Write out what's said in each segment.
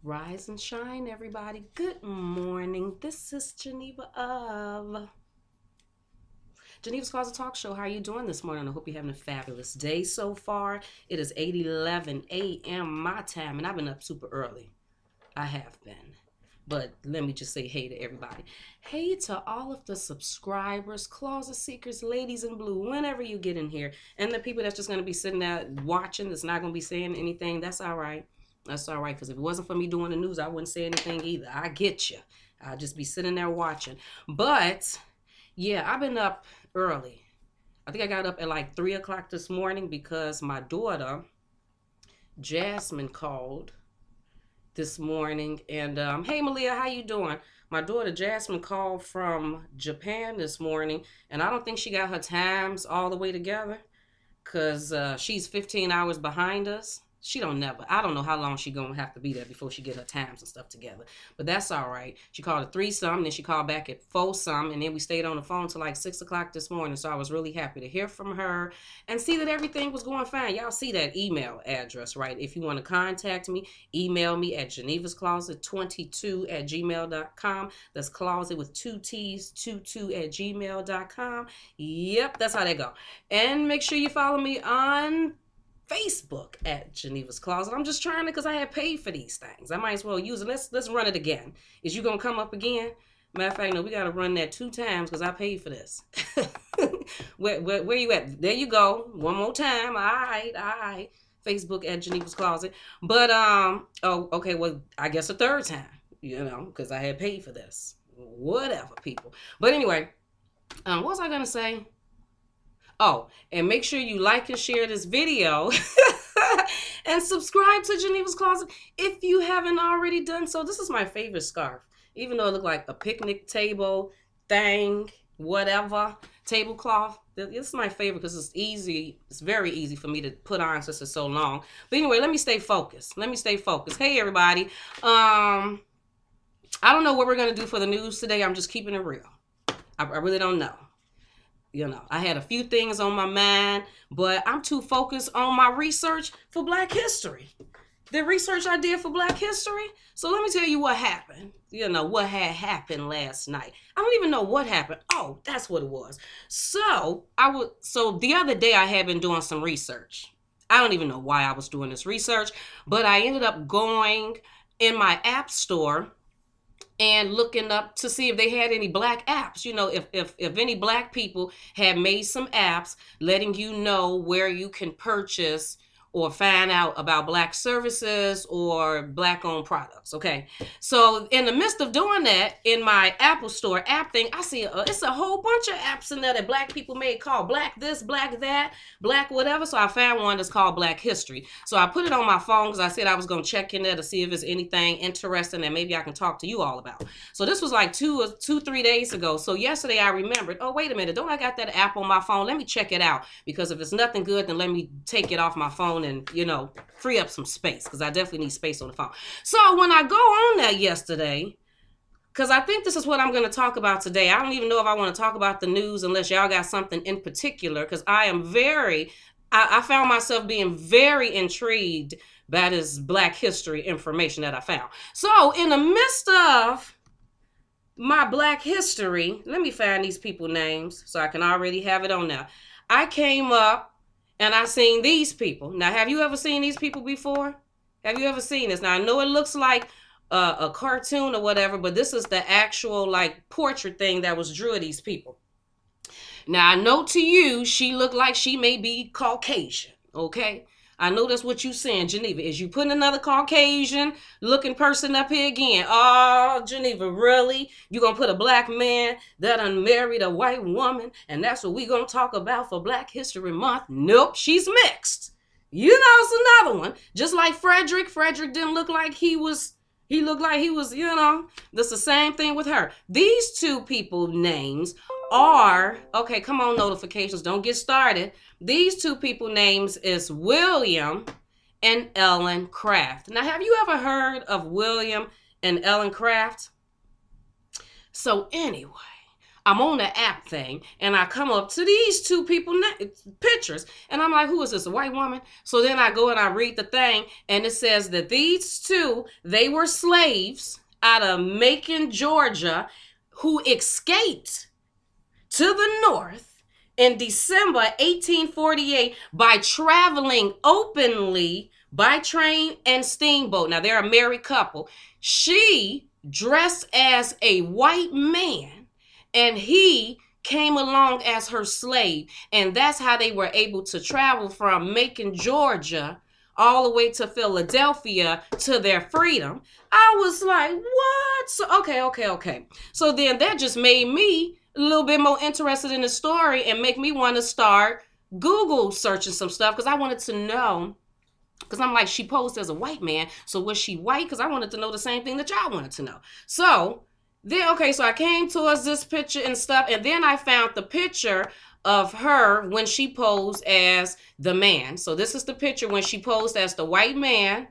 Rise and shine, everybody. Good morning. This is Geneva of Geneva's Closet Talk Show. How are you doing this morning? I hope you're having a fabulous day so far. It is 8:11 a.m. my time, and I've been up super early. I have been. But let me just say hey to everybody. Hey to all of the subscribers, closet seekers, ladies in blue, whenever you get in here. And the people that's just going to be sitting there watching, that's not going to be saying anything, that's all right. That's all right, because if it wasn't for me doing the news, I wouldn't say anything either. I get you. I'd just be sitting there watching. But, yeah, I've been up early. I think I got up at like 3 o'clock this morning because my daughter, Jasmine, called this morning. And hey, Malia, how you doing? My daughter Jasmine called from Japan this morning, and I don't think she got her times all the way together because she's 15 hours behind us. She don't never. I don't know how long she gonna have to be there before she get her times and stuff together. But that's all right. She called at 3 some, then she called back at 4 some, and then we stayed on the phone till like 6 o'clock this morning. So I was really happy to hear from her and see that everything was going fine. Y'all see that email address, right? If you want to contact me, email me at genevascloset22@gmail.com. That's closet with 2 T's, 22@gmail.com. Yep, that's how they go. And make sure you follow me on Facebook at Geneva's Closet. I'm just trying to, because I had paid for these things. I might as well use it. Let's run it again. Is you gonna come up again? Matter of fact, no, we gotta run that 2 times because I paid for this. where you at? There you go. One more time. All right. Facebook at Geneva's Closet. But oh, okay. Well, I guess a third time. Because I had paid for this. Whatever, people. But anyway, what was I gonna say? Oh, and make sure you like and share this video and subscribe to Geneva's Closet if you haven't already done so. This is my favorite scarf, even though it looked like a picnic table thing, whatever, tablecloth. This is my favorite because it's easy. It's very easy for me to put on since it's so long. But anyway, let me stay focused. Hey, everybody. I don't know what we're going to do for the news today. I'm just keeping it real. I really don't know. I had a few things on my mind, but I'm too focused on my research for Black history. The research I did for Black history. So let me tell you what happened. What had happened last night. I don't even know what happened. Oh, that's what it was. So the other day I had been doing some research. I don't even know why I was doing this research, but I ended up going in my app store and looking up to see if they had any Black apps. If any Black people had made some apps letting you know where you can purchase or find out about Black services or Black-owned products, okay? So in the midst of doing that, in my Apple Store app thing, I see it's a whole bunch of apps in there that Black people made called Black this, Black that, Black whatever. So I found one that's called Black History. So I put it on my phone because I said I was going to check in there to see if there's anything interesting that maybe I can talk to you all about. So this was like 3 days ago. So yesterday I remembered, oh, wait a minute, don't I got that app on my phone? Let me check it out, because if it's nothing good, then let me take it off my phone and, free up some space, because I definitely need space on the phone. So when I go on there yesterday, because I think this is what I'm going to talk about today. I don't even know if I want to talk about the news unless y'all got something in particular, because I found myself being very intrigued by this Black history information that I found. So in the midst of my Black history, let me find these people names so I can already have it on there. I came up and I seen these people. Now, have you ever seen these people before? Have you ever seen this? Now, I know it looks like a cartoon or whatever, but this is the actual portrait thing that was drew of these people. Now, I know to you, she looked like she may be Caucasian, okay? I know that's what you saying, Geneva. Is you putting another Caucasian looking person up here again? Oh, Geneva, really? You gonna put a Black man that unmarried a white woman, and that's what we gonna talk about for Black History Month? Nope, she's mixed. It's another one. Just like Frederick. Frederick didn't look like he was, that's the same thing with her. These two people names are, okay, come on, notifications, don't get started. These two people names is William and Ellen Craft. Now, have you ever heard of William and Ellen Craft? So anyway, I'm on the app thing, and I come up to these two people pictures, and I'm like, who is this, a white woman? So then I go and I read the thing, and it says that these two, they were slaves out of Macon, Georgia, who escaped to the north in December 1848 by traveling openly by train and steamboat. Now, they're a married couple. She dressed as a white man, and he came along as her slave. And that's how they were able to travel from Macon, Georgia, all the way to Philadelphia to their freedom. I was like, what? So, okay. So then that just made me a little bit more interested in the story and make me want to start Google searching some stuff, because I wanted to know. Because I'm like, she posed as a white man, so was she white? Because I wanted to know the same thing that y'all wanted to know. So then, okay, so I came towards this picture and stuff, and then I found the picture of her when she posed as the man. So this is the picture when she posed as the white man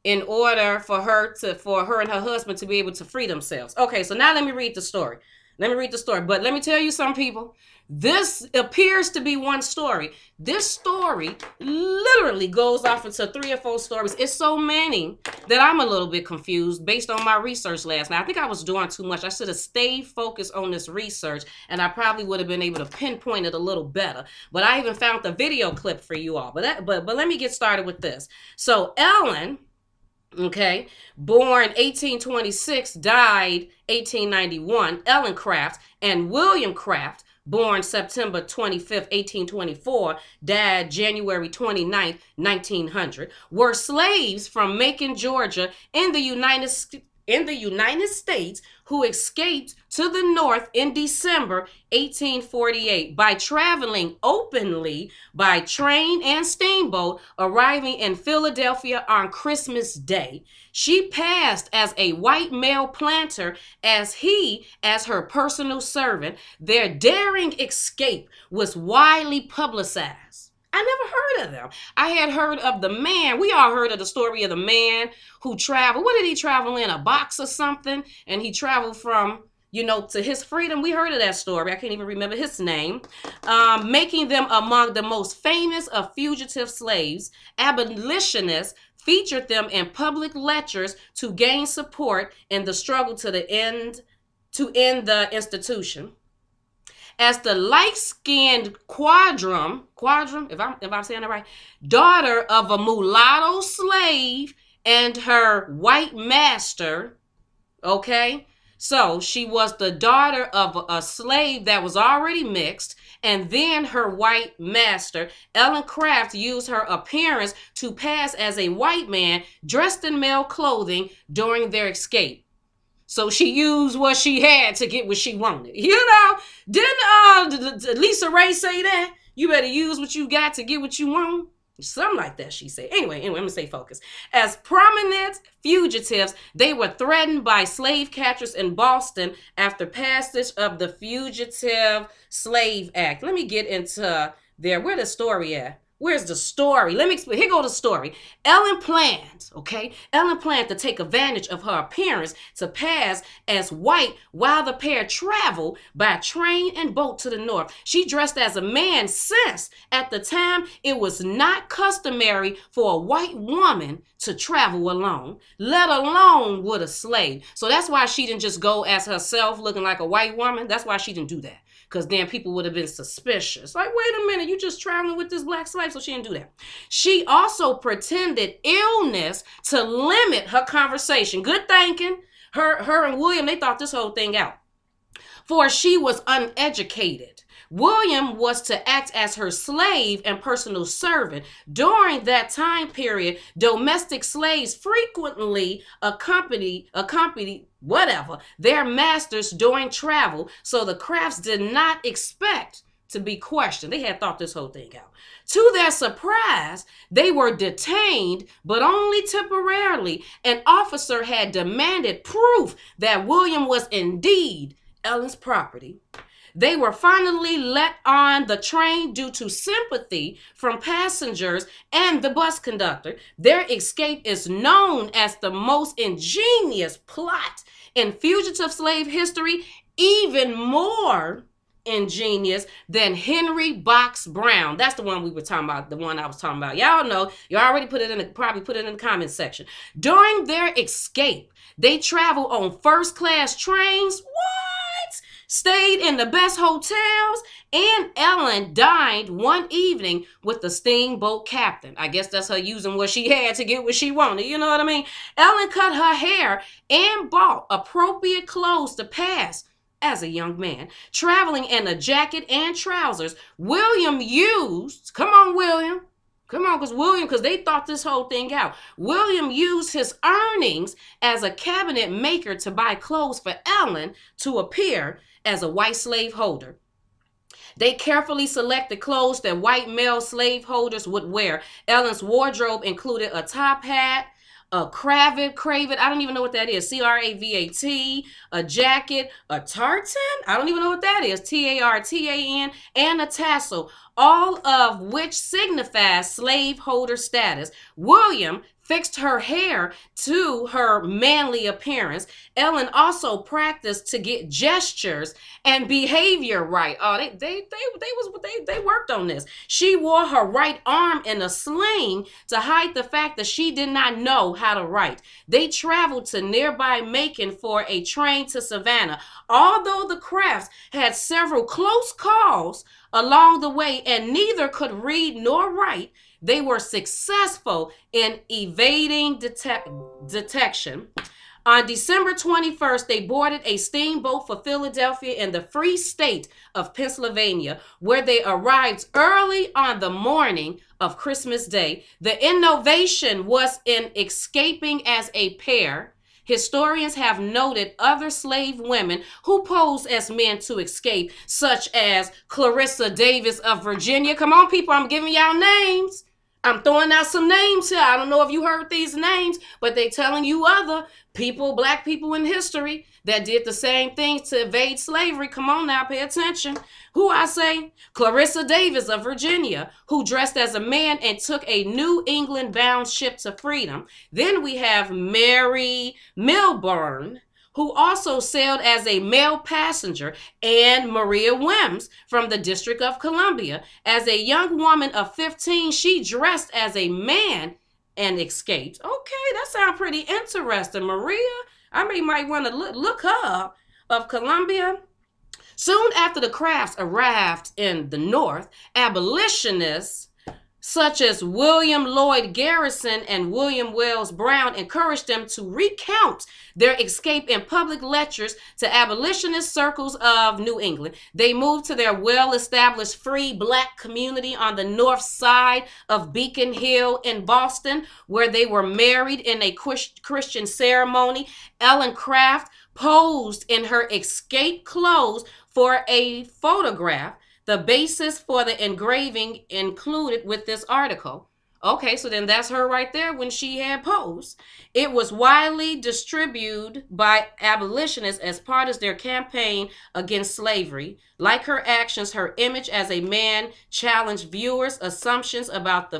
in order for her and her husband to be able to free themselves. Okay, so now let me read the story. But let me tell you some people, this appears to be one story. This story literally goes off into 3 or 4 stories. It's so many that I'm a little bit confused based on my research last night. I think I was doing too much. I should have stayed focused on this research, and I probably would have been able to pinpoint it a little better. But I even found the video clip for you all. But let me get started with this. So Ellen, okay, born 1826, died 1891, Ellen Craft, and William Craft, born September 25th, 1824, died January 29th, 1900, were slaves from Macon, Georgia, in the United States, who escaped to the north in December 1848 by traveling openly by train and steamboat, arriving in Philadelphia on Christmas Day. She passed as a white male planter as her personal servant. Their daring escape was widely publicized. I never heard of them. I had heard of the man. We all heard of the story of the man who traveled. What did he travel in? A box or something? And he traveled from, to his freedom. We heard of that story. I can't even remember his name. Making them among the most famous of fugitive slaves. Abolitionists featured them in public lectures to gain support in the struggle to end the institution. As the light-skinned quadrum, if I'm saying that right, daughter of a mulatto slave and her white master, okay? So she was the daughter of a slave that was already mixed, and then her white master. Ellen Craft used her appearance to pass as a white man dressed in male clothing during their escape. So she used what she had to get what she wanted. Didn't Lisa Ray say that? You better use what you got to get what you want. Something like that, she said. Anyway, I'm going to stay focused. As prominent fugitives, they were threatened by slave catchers in Boston after passage of the Fugitive Slave Act. Let me get into there. Where the story at? Where's the story? Let me explain. Here go the story. Ellen planned to take advantage of her appearance to pass as white while the pair traveled by train and boat to the north. She dressed as a man since at the time it was not customary for a white woman to travel alone, let alone with a slave. So that's why she didn't just go as herself looking like a white woman. That's why she didn't do that. Because then people would have been suspicious. Like, wait a minute, you just traveling with this black slave? So she didn't do that. She also pretended illness to limit her conversation. Good thinking. Her and William, they thought this whole thing out. For she was uneducated. William was to act as her slave and personal servant. During that time period, domestic slaves frequently accompanied their masters during travel, so the Crafts did not expect to be questioned. They had thought this whole thing out. To their surprise, they were detained, but only temporarily. An officer had demanded proof that William was indeed Ellen's property. They were finally let on the train due to sympathy from passengers and the bus conductor. Their escape is known as the most ingenious plot in fugitive slave history even more ingenious than Henry Box Brown. That's the one we were talking about, the one I was talking about. Y'all know, you already probably put it in the comments section. During their escape, they traveled on first-class trains. What? Stayed in the best hotels, and Ellen dined one evening with the steamboat captain. I guess that's her using what she had to get what she wanted. You know what I mean? Ellen cut her hair and bought appropriate clothes to pass as a young man, traveling in a jacket and trousers. William used, come on, William. Come on, because they thought this whole thing out. William used his earnings as a cabinet maker to buy clothes for Ellen to appear as a white slave holder. They carefully selected clothes that white male slave holders would wear. Ellen's wardrobe included a top hat, a cravat, I don't even know what that is, C-R-A-V-A-T, a jacket, a tartan, I don't even know what that is, T-A-R-T-A-N, and a tassel, all of which signifies slaveholder status. William fixed her hair to her manly appearance. Ellen also practiced to get gestures and behavior right. Oh, they worked on this. She wore her right arm in a sling to hide the fact that she did not know how to write. They traveled to nearby Macon for a train to Savannah. Although the Crafts had several close calls along the way and neither could read nor write, they were successful in evading detection. On December 21st, they boarded a steamboat for Philadelphia in the Free State of Pennsylvania, where they arrived early on the morning of Christmas Day. The innovation was in escaping as a pair. Historians have noted other slave women who posed as men to escape, such as Clarissa Davis of Virginia. Come on, people, I'm giving y'all names. I'm throwing out some names here. I don't know if you heard these names, but they telling you other people, black people in history that did the same things to evade slavery. Come on now, pay attention. Who I say? Clarissa Davis of Virginia, who dressed as a man and took a New England-bound ship to freedom. Then we have Mary Milburn, who also sailed as a male passenger, and Maria Wims from the District of Columbia. As a young woman of 15, she dressed as a man and escaped. Okay, that sounds pretty interesting. Maria, might want to look her up, of Columbia. Soon after the Crafts arrived in the North, abolitionists such as William Lloyd Garrison and William Wells Brown encouraged them to recount their escape in public lectures to abolitionist circles of New England. They moved to their well-established free black community on the north side of Beacon Hill in Boston, where they were married in a Christian ceremony. Ellen Craft posed in her escape clothes for a photograph. The basis for the engraving included with this article. Okay, so then that's her right there when she had posed. It was widely distributed by abolitionists as part of their campaign against slavery. Like her actions, her image as a man challenged viewers' assumptions about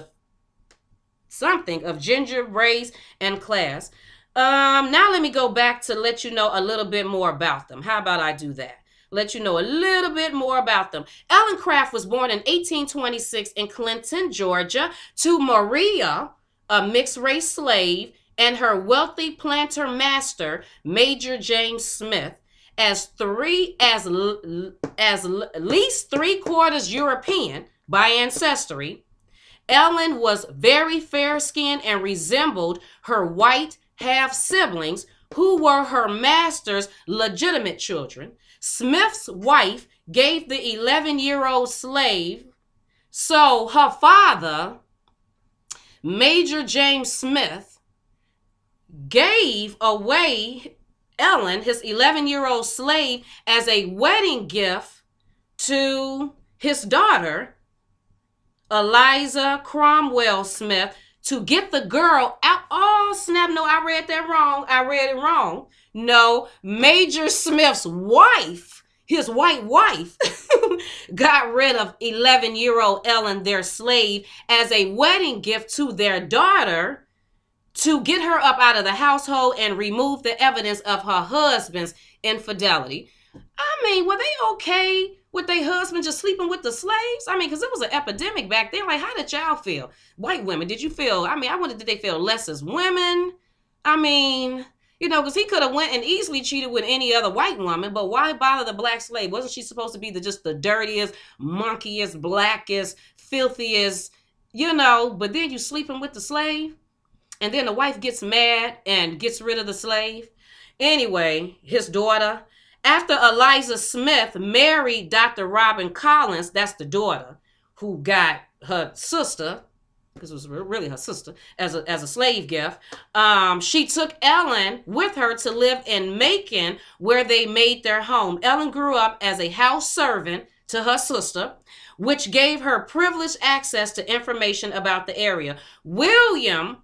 something of gender, race, and class. Now let me go back to let you know a little bit more about them. How about I do that? Let you know a little bit more about them. Ellen Craft was born in 1826 in Clinton, Georgia, to Maria, a mixed-race slave, and her wealthy planter master, Major James Smith, at least three-quarters European by ancestry. Ellen was very fair-skinned and resembled her white half-siblings, who were her master's legitimate children. Smith's wife gave the 11-year-old slave, so her father, Major James Smith, gave away Ellen, his 11-year-old slave, as a wedding gift to his daughter, Eliza Cromwell Smith, to get the girl out. Oh, snap. No, I read that wrong. I read it wrong. No, Major Smith's wife, his white wife, got rid of 11-year-old Ellen, their slave, as a wedding gift to their daughter to get her up out of the household and remove the evidence of her husband's infidelity. I mean, were they okay with their husband just sleeping with the slaves? I mean, because it was an epidemic back then. Like, how did y'all feel? White women, did you feel? I mean, I wondered, did they feel less as women? I mean, you know, because he could have went and easily cheated with any other white woman, but why bother the black slave? Wasn't she supposed to be just the dirtiest, monkiest, blackest, filthiest, you know? But then you sleeping with the slave, and then the wife gets mad and gets rid of the slave. Anyway, his daughter, after Eliza Smith married Dr. Robin Collins, that's the daughter who got her sister, because it was really her sister, as a slave gift. She took Ellen with her to live in Macon, where they made their home. Ellen grew up as a house servant to her sister, which gave her privileged access to information about the area. William,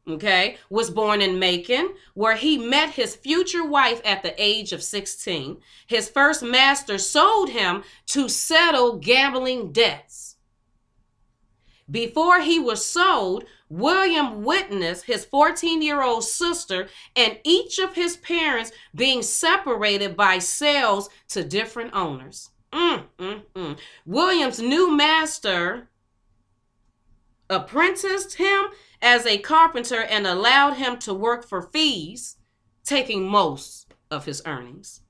okay, was born in Macon, where he met his future wife at the age of 16. His first master sold him to settle gambling debts. Before he was sold, William witnessed his 14-year-old sister and each of his parents being separated by sales to different owners. William's new master apprenticed him as a carpenter and allowed him to work for fees, taking most of his earnings.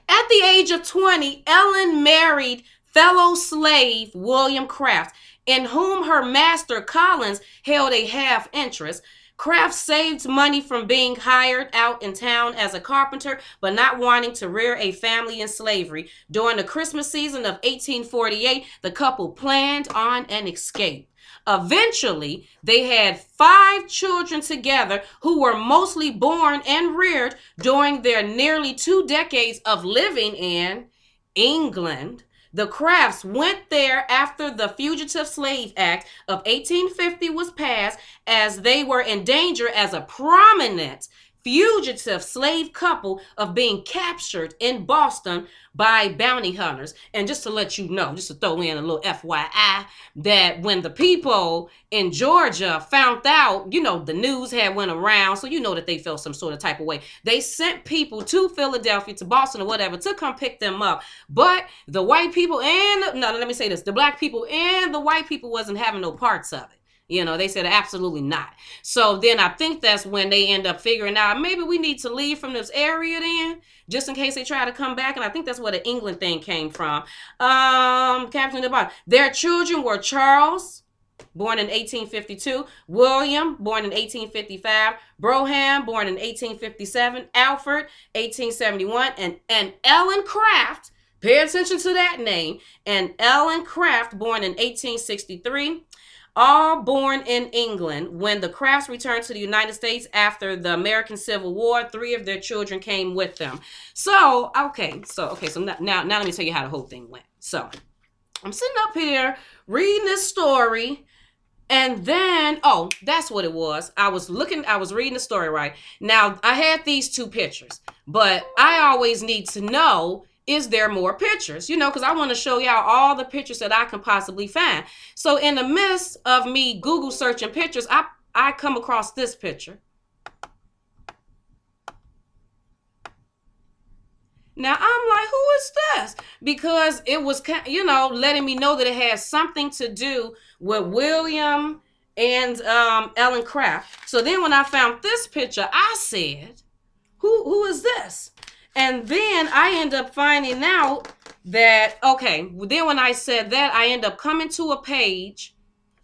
At the age of 20, Ellen married fellow slave William Craft, in whom her master Collins held a half interest. Craft saved money from being hired out in town as a carpenter, but not wanting to rear a family in slavery. During the Christmas season of 1848, the couple planned on an escape. Eventually, they had 5 children together who were mostly born and reared during their nearly 2 decades of living in England. The Crafts went there after the Fugitive Slave Act of 1850 was passed, as they were in danger as a prominent fugitive slave couple of being captured in Boston by bounty hunters. And just to let you know, just to throw in a little FYI, that when the people in Georgia found out, you know, the news had went around, so you know that they felt some sort of type of way. They sent people to Philadelphia, to Boston or whatever, to come pick them up. But the white people and, no, let me say this, the black people and the white people wasn't having no parts of it. You know, they said absolutely not. So then I think that's when they end up figuring out maybe we need to leave from this area then, just in case they try to come back. And I think that's where the England thing came from. Captain the bottom. Their children were Charles, born in 1852, William, born in 1855, Broham, born in 1857, Alfred, 1871, and Ellen Craft, pay attention to that name, and Ellen Craft, born in 1863. All born in England. When the Crafts returned to the United States after the American Civil War, 3 of their children came with them. So now let me tell you how the whole thing went. So I'm sitting up here reading this story, and then, oh, that's what it was. I was reading the story, right? Now, I had these 2 pictures, but I always need to know, is there more pictures? You know, because I want to show y'all all the pictures that I can possibly find. So in the midst of me Google searching pictures, I come across this picture. Now I'm like, who is this? Because it was, you know, letting me know that it has something to do with William and Ellen Craft. So then when I found this picture, I said, who is this? And then I end up finding out that, okay, then when I said that, I end up coming to a page.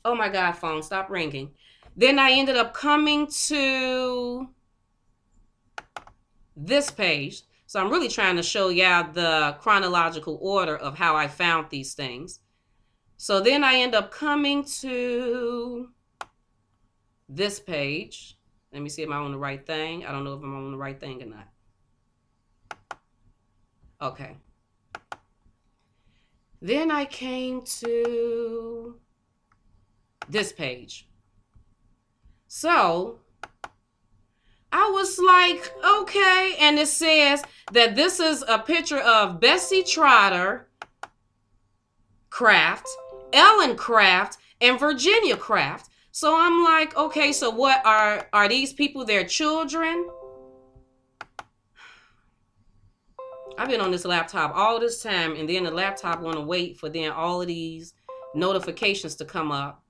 Oh my God, phone, stop ringing. Then I ended up coming to this page. So I'm really trying to show y'all the chronological order of how I found these things. So then I end up coming to this page. Let me see if I'm on the right thing. I don't know if I'm on the right thing or not. Okay. Then I came to this page. So I was like, okay. And it says that this is a picture of Bessie Trotter Craft, Ellen Craft, and Virginia Craft. So I'm like, okay, so what are these people their children? I've been on this laptop all this time, and then the laptop want to wait for then all of these notifications to come up.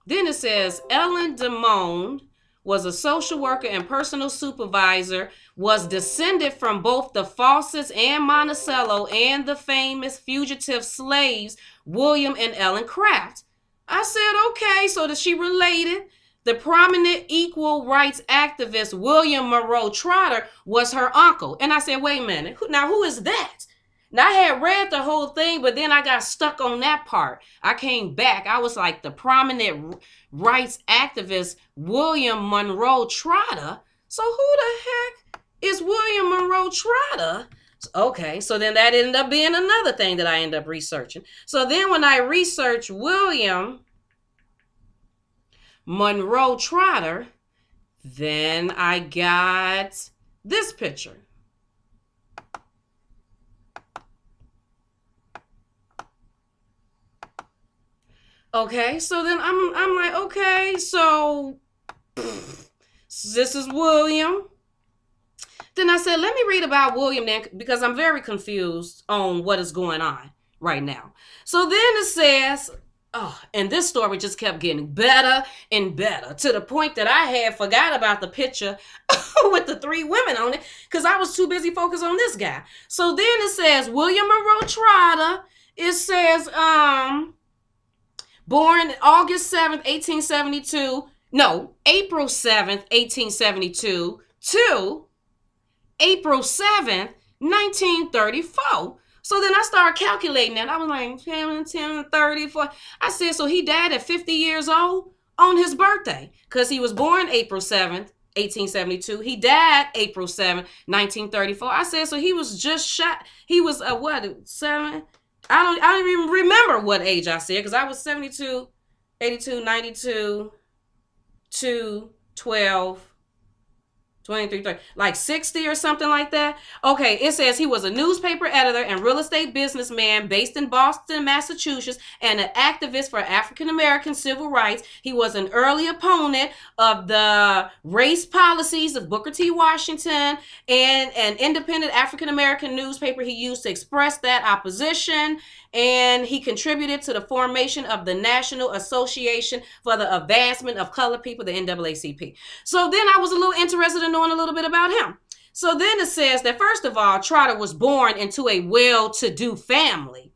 Then it says Ellen DeMond was a social worker and personal supervisor, was descended from both the Fawcett's and Monticello and the famous fugitive slaves William and Ellen Craft. I said, okay, so that she related. The prominent equal rights activist William Monroe Trotter was her uncle. And I said, wait a minute, now who is that? Now I had read the whole thing, but then I got stuck on that part. I came back. I was like, the prominent rights activist William Monroe Trotter. So who the heck is William Monroe Trotter? Okay, so then that ended up being another thing that I ended up researching. So then when I researched William Monroe Trotter, then I got this picture. Okay, so then I'm like, okay, so this is William. Then I said, let me read about William then, because I'm very confused on what is going on right now. So then it says, oh, and this story just kept getting better and better to the point that I had forgot about the picture with the 3 women on it because I was too busy focused on this guy. So then it says William Monroe Trotter. It says born August 7th, 1872. No, April 7th, 1872 to April 7th, 1934. So then I started calculating that. I was like, 10, 34. I said, so he died at 50 years old on his birthday because he was born April 7th, 1872. He died April 7th, 1934. I said, so he was just shot. He was, what, 7? I don't even remember what age I said because I was 72, 82, 92, 2, 12, 23, 30, like 60 or something like that. Okay, it says he was a newspaper editor and real estate businessman based in Boston, Massachusetts, and an activist for African-American civil rights. He was an early opponent of the race policies of Booker T. Washington and an independent African-American newspaper he used to express that opposition. And he contributed to the formation of the National Association for the Advancement of Colored People, the NAACP. So then I was a little interested in knowing a little bit about him. So then it says that, first of all, Trotter was born into a well-to-do family.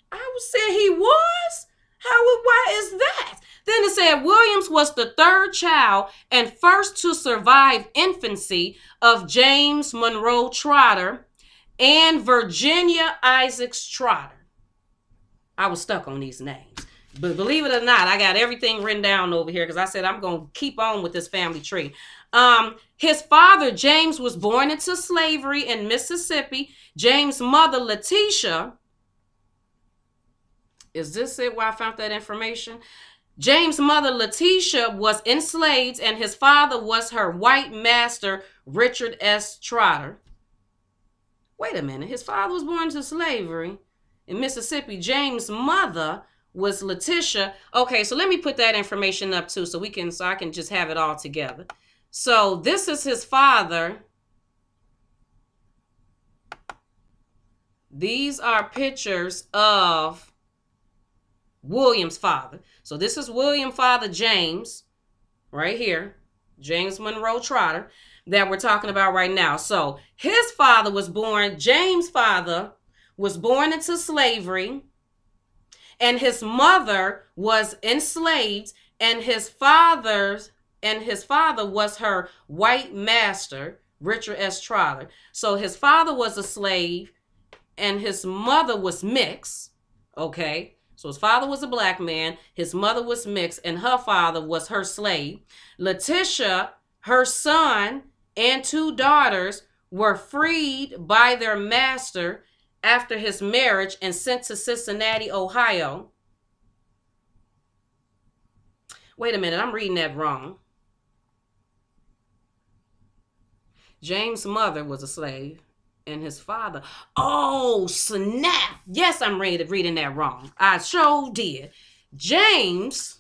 I would say he was? Why is that? Then it said Williams was the 3rd child and first to survive infancy of James Monroe Trotter and Virginia Isaacs Trotter. I was stuck on these names. But believe it or not, I got everything written down over here because I said I'm going to keep on with this family tree. His father, James, was born into slavery in Mississippi. James' mother, Letitia, is this it where I found that information? James' mother, Letitia, was enslaved, and his father was her white master, Richard S. Trotter. Wait a minute. His father was born into slavery in Mississippi. James' mother was Letitia. Okay, so let me put that information up too so I can just have it all together. So this is his father. These are pictures of William's father. So this is William's father, James, right here. James Monroe Trotter that we're talking about right now. So his father was born, James' father was born into slavery, and his mother was enslaved, and his father was her white master, Richard S. Trotter. So his father was a slave, and his mother was mixed. Okay, so his father was a black man, his mother was mixed, and her father was her slave. Letitia, her son, and 2 daughters were freed by their master after his marriage and sent to Cincinnati, Ohio. Wait a minute, I'm reading that wrong. James' mother was a slave and his father. Oh, snap. Yes, I'm reading that wrong. I sure did. James'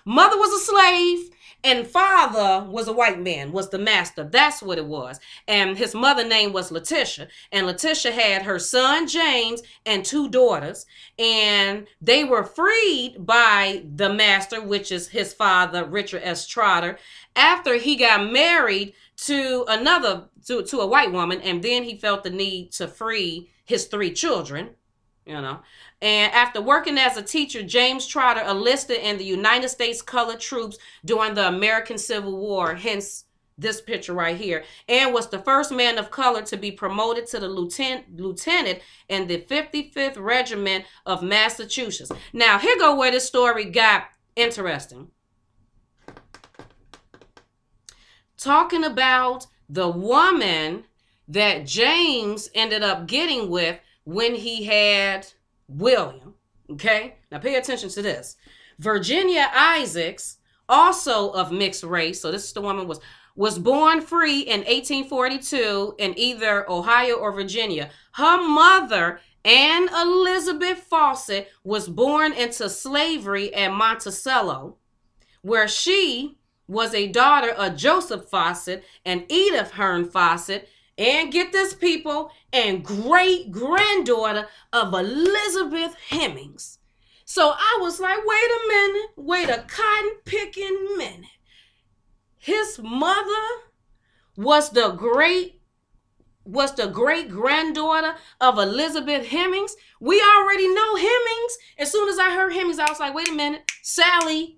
mother was a slave And father was a white man, was the master. That's what it was. And his mother name was Letitia. And Letitia had her son, James, and 2 daughters. And they were freed by the master, which is his father, Richard S. Trotter, after he got married to to a white woman. And then he felt the need to free his 3 children, you know. And after working as a teacher, James Trotter enlisted in the United States Colored Troops during the American Civil War, hence this picture right here, and was the first man of color to be promoted to the lieutenant in the 55th Regiment of Massachusetts. Now, here go where this story got interesting. Talking about the woman that James ended up getting with when he had William. Okay, now pay attention to this. Virginia Isaacs, also of mixed race, so this is the woman, was born free in 1842 in either Ohio or Virginia. Her mother, Anne Elizabeth Fawcett, was born into slavery at Monticello, where she was a daughter of Joseph Fawcett and Edith Hearn Fawcett, and get this, people, and great-granddaughter of Elizabeth Hemings. So I was like, wait a minute, wait a cotton-picking minute. His mother was the great-granddaughter of Elizabeth Hemings. We already know Hemings. As soon as I heard Hemings, I was like, wait a minute, Sally.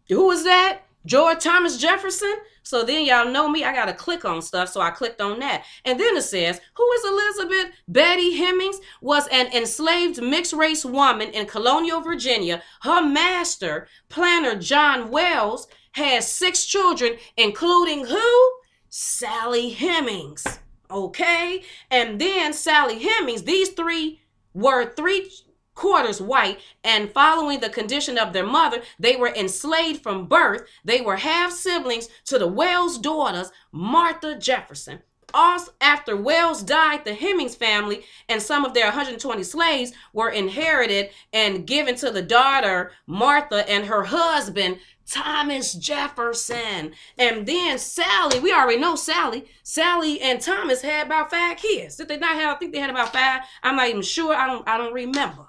Who was that? George Thomas Jefferson? So then y'all know me, I got to click on stuff, so I clicked on that. And then it says, who is Elizabeth Betty Hemings? Was an enslaved mixed-race woman in colonial Virginia. Her master, planter John Wells, had 6 children, including who? Sally Hemings. Okay? And then Sally Hemings, these 3 were 3/4 white, and following the condition of their mother, they were enslaved from birth. They were half siblings to the Wells daughters, Martha Jefferson. Also, after Wells died, the Hemings family and some of their 120 slaves were inherited and given to the daughter, Martha, and her husband, Thomas Jefferson. And then Sally, we already know Sally. Sally and Thomas had about 5 kids. Did they not have? I think they had about 5. I'm not even sure. I don't remember.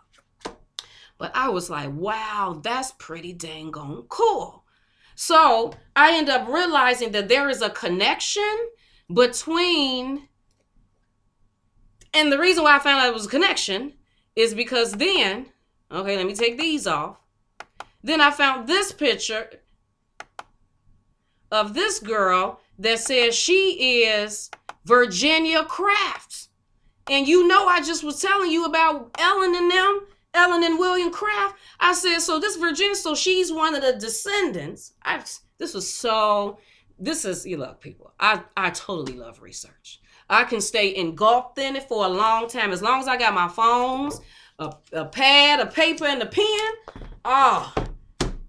But I was like, wow, that's pretty dang on cool. So I end up realizing that there is a connection between, and the reason why I found out it was a connection is because then, okay, let me take these off. Then I found this picture of this girl that says she is Virginia Crafts. And you know, I just was telling you about Ellen and them. Ellen and William Craft. I said, so this Virginia, so she's one of the descendants. You look, people, I totally love research. I can stay engulfed in it for a long time. As long as I got my phones, a pad, a paper, and a pen,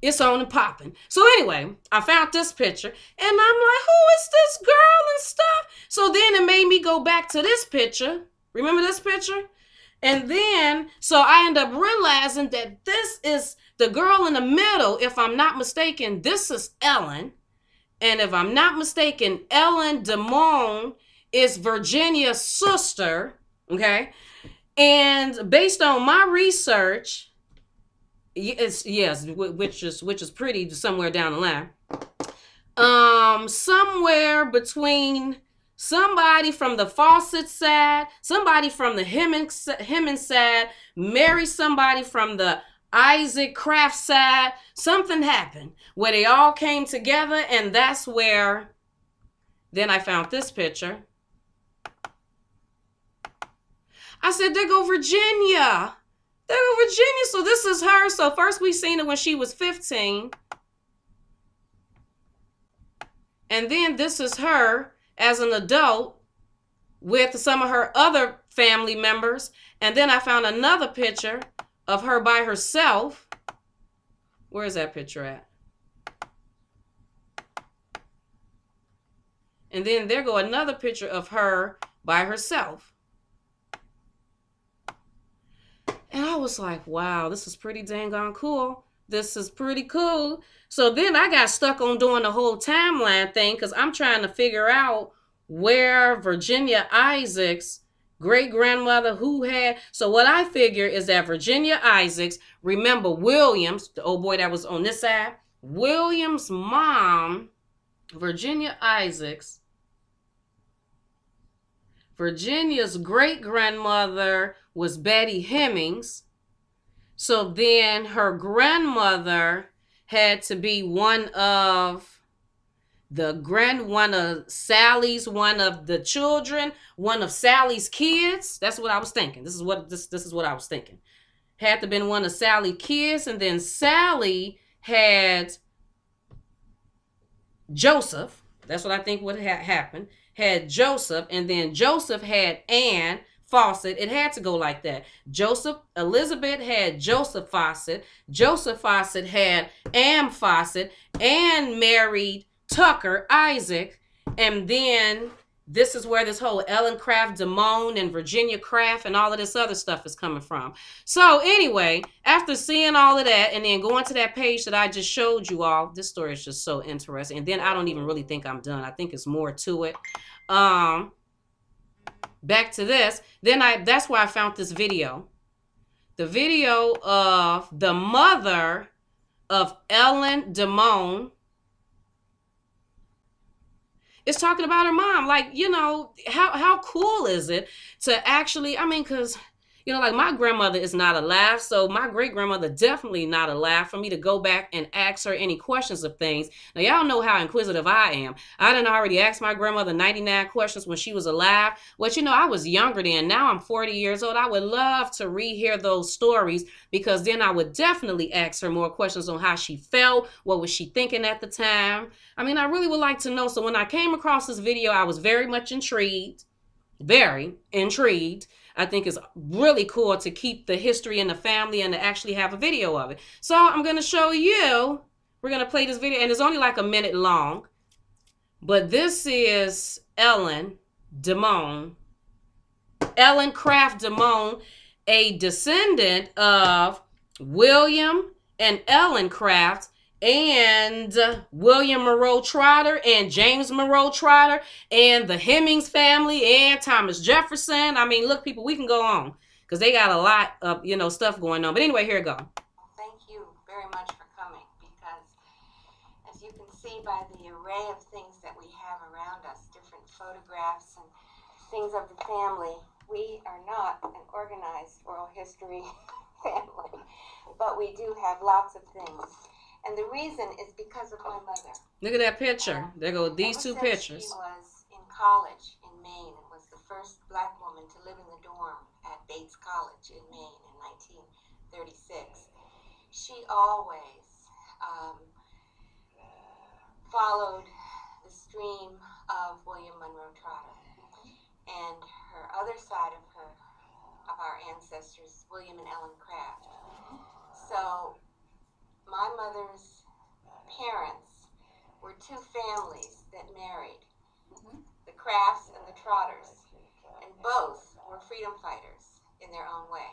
it's on and popping. So anyway, I found this picture, and I'm like, who is this girl and stuff? So then it made me go back to this picture. Remember this picture? And then, so I end up realizing that this is the girl in the middle. If I'm not mistaken, this is Ellen. And if I'm not mistaken, Ellen DeMone is Virginia's sister, okay? And based on my research, yes, which is pretty somewhere down the line. Somewhere between somebody from the Fawcett side, somebody from the Hemings side, marry somebody from the Isaac Craft side. Something happened where they all came together, and that's where then I found this picture. I said, there go Virginia. There go Virginia. So this is her. So first we seen her when she was 15. And then this is her as an adult with some of her other family members. And then I found another picture of her by herself. Where is that picture at? And then there go another picture of her by herself. And I was like, wow, this is pretty dang on cool. This is pretty cool. So then I got stuck on doing the whole timeline thing because I'm trying to figure out where Virginia Isaacs' great-grandmother who had. So what I figure is that Virginia Isaacs, remember Williams, the old boy that was on this side, Williams' mom, Virginia Isaacs, Virginia's great-grandmother was Betty Hemings. So then her grandmother had to be one of Sally's, one of the children, one of Sally's kids. That's what I was thinking. This is what I was thinking. Had to have been one of Sally's kids, and then Sally had Joseph. That's what I think would happen. Had Joseph, and then Joseph had Anne Fawcett. It had to go like that. Elizabeth had Joseph Fawcett. Joseph Fawcett had Anne Fawcett. Anne married Tucker Isaac, and then this is where this whole Ellen Craft Damone and Virginia Craft and all of this other stuff is coming from. So anyway, after seeing all of that and then going to that page that I just showed you all, this story is just so interesting. And then I don't even really think I'm done. I think it's more to it. Back to this. That's where I found this video. The video of the mother of Ellen Damone. It's talking about her mom. Like, you know, how cool is it to actually, I mean, because, you know, like my grandmother is not alive. So my great-grandmother definitely not alive for me to go back and ask her any questions of things. Now, y'all know how inquisitive I am. I done already asked my grandmother 99 questions when she was alive. But, you know, I was younger then. Now I'm 40 years old. I would love to rehear those stories because then I would definitely ask her more questions on how she felt. What was she thinking at the time? I mean, I really would like to know. So when I came across this video, I was very much intrigued. Very intrigued. I think it's really cool to keep the history in the family and to actually have a video of it. So I'm going to show you. We're going to play this video, and it's only like a minute long. But this is Ellen Damone. Ellen Craft Damone, a descendant of William and Ellen Craft, and William Monroe Trotter and James Monroe Trotter and the Hemings family and Thomas Jefferson. I mean, look, people, we can go on because they got a lot of, you know, stuff going on. But anyway, here we go. Thank you very much for coming because as you can see by the array of things that we have around us, different photographs and things of the family, we are not an organized oral history family, but we do have lots of things. And the reason is because of my mother. Look at that picture. There go these two pictures. She was in college in Maine and was the first black woman to live in the dorm at Bates College in Maine in 1936. She always followed the stream of William Monroe Trotter. And her other side of our ancestors, William and Ellen Craft. So my mother's parents were two families that married, the Crafts and the Trotters, and both were freedom fighters in their own way.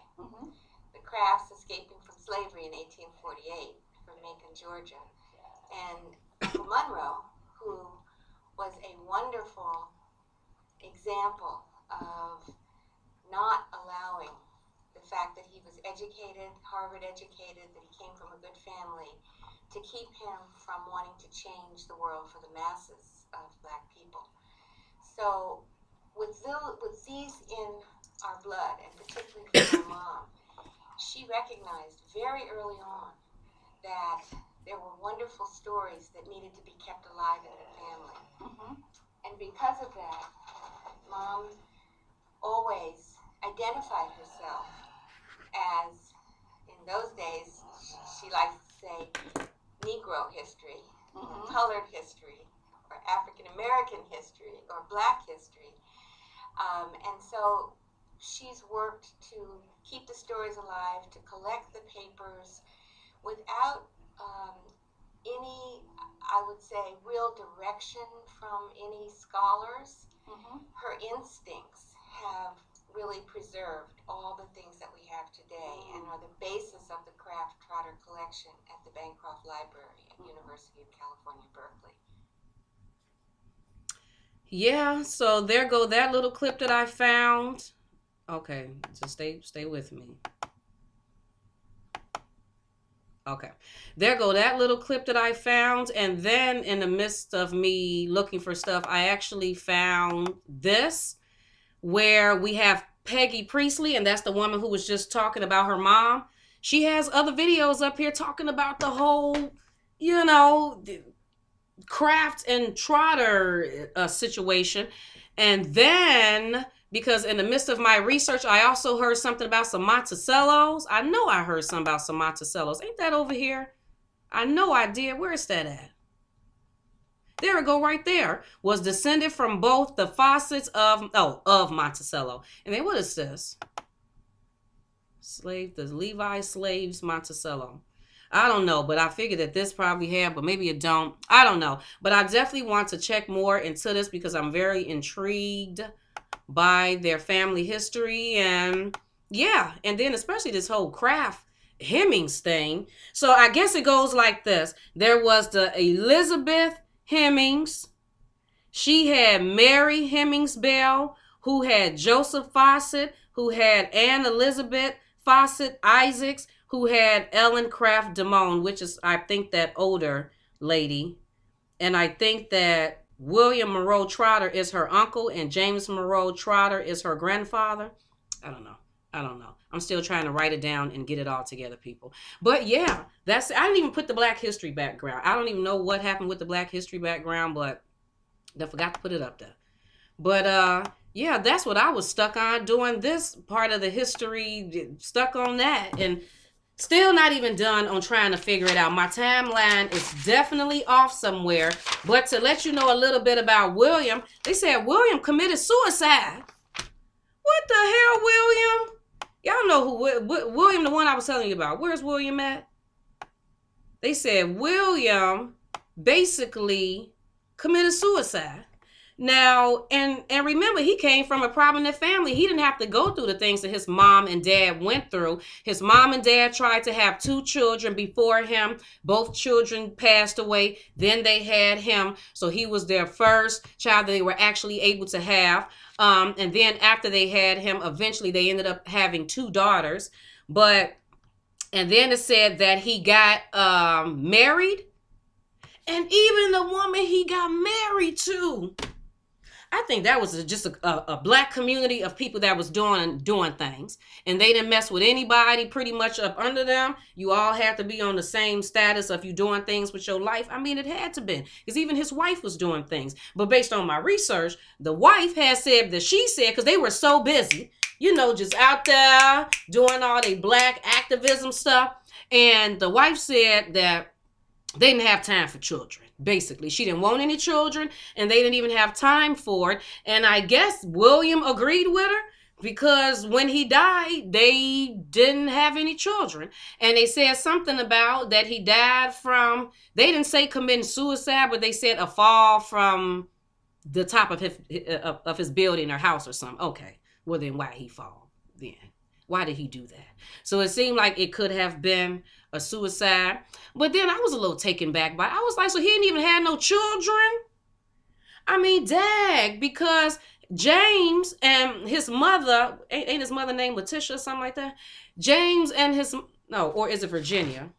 The Crafts escaping from slavery in 1848 from Macon, Georgia, and Uncle Monroe, who was a wonderful example of not allowing the fact that he was educated, Harvard educated, that he came from a good family, to keep him from wanting to change the world for the masses of black people. So with these in our blood, and particularly for my mom, she recognized very early on that there were wonderful stories that needed to be kept alive in the family. And because of that, Mom always identified herself as, in those days, she likes to say Negro history, colored history, or African American history, or black history. And so she's worked to keep the stories alive, to collect the papers without any, I would say, real direction from any scholars. Her instincts have really preserved all the things that we have today and are the basis of the Kraft Trotter collection at the Bancroft Library at University of California, Berkeley. Yeah, so there go that little clip that I found. Okay, just stay with me. Okay, there go that little clip that I found, and then in the midst of me looking for stuff, I actually found this, where we have Peggy Priestley, and that's the woman who was just talking about her mom. She has other videos up here talking about the whole, you know, Kraft and Trotter situation. And then, because in the midst of my research, I also heard something about some Monticellos. I know I heard something about some Monticellos. Ain't that over here? I know I did. Where is that at? There we go, right there. Was descended from both the Fawcett's of Monticello. And then what is this? The Levi slaves Monticello. I don't know, but I figured that this probably had, but maybe it don't. I don't know. But I definitely want to check more into this because I'm very intrigued by their family history. And yeah, and then especially this whole Kraft Hemmings thing. So I guess it goes like this. There was the Elizabeth Hemmings. She had Mary Hemmings Bell, who had Joseph Fawcett, who had Anne Elizabeth Fawcett Isaacs, who had Ellen Kraft Damone, which is, I think, that older lady. And I think that William Monroe Trotter is her uncle and James Monroe Trotter is her grandfather. I don't know. I'm still trying to write it down and get it all together, people. But yeah, I didn't even put the Black History background. I don't even know what happened with the Black History background, but I forgot to put it up there. But yeah, that's what I was stuck on, doing this part of the history, stuck on that. And still not even done on trying to figure it out. My timeline is definitely off somewhere. But to let you know a little bit about William, they said William committed suicide. What the hell, William? Y'all know who William, the one I was telling you about. Where's William at? They said William basically committed suicide. Now, and remember, he came from a prominent family. He didn't have to go through the things that his mom and dad went through. His mom and dad tried to have 2 children before him. Both children passed away. Then they had him. So he was their first child that they were actually able to have. And then after they had him, eventually they ended up having 2 daughters. And then it said that he got married. And even the woman he got married to, I think that was just a black community of people that was doing things. And they didn't mess with anybody pretty much up under them. You all had to be on the same status of you doing things with your life. I mean, it had to be. Because even his wife was doing things. But based on my research, the wife had said that she said, because they were so busy, you know, just out there doing all the black activism stuff. And the wife said that they didn't have time for children. Basically, she didn't want any children, and they didn't even have time for it. And I guess William agreed with her because when he died, they didn't have any children. And they said something about that he died from, they didn't say committing suicide, but they said a fall from the top of his building or house or something. Okay, well then why he fall then? Why did he do that? So it seemed like it could have been a suicide. But then I was a little taken back by it. I was like, so he didn't even have no children? I mean, dag, because James and his mother, ain't his mother named Letitia or something like that? James and his, no, or is it Virginia?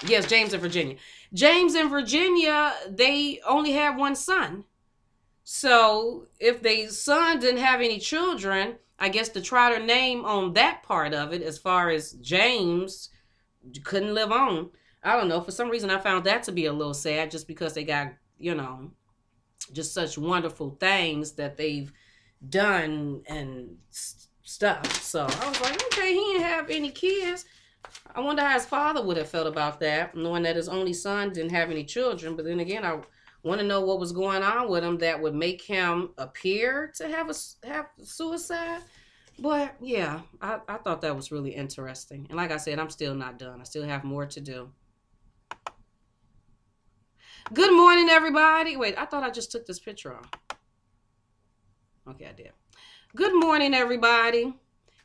Yes, James and Virginia. James and Virginia, they only have 1 son. So if the son didn't have any children, I guess the Trotter name on that part of it, as far as James, couldn't live on. I don't know. For some reason, I found that to be a little sad just because they got, you know, just such wonderful things that they've done and stuff. So I was like, okay, he didn't have any kids. I wonder how his father would have felt about that, knowing that his only son didn't have any children. But then again, I want to know what was going on with him that would make him appear to have suicide. But yeah, I thought that was really interesting. And like I said, I'm still not done. I still have more to do. Good morning, everybody. Wait, I thought I just took this picture off. Okay, I did. Good morning, everybody.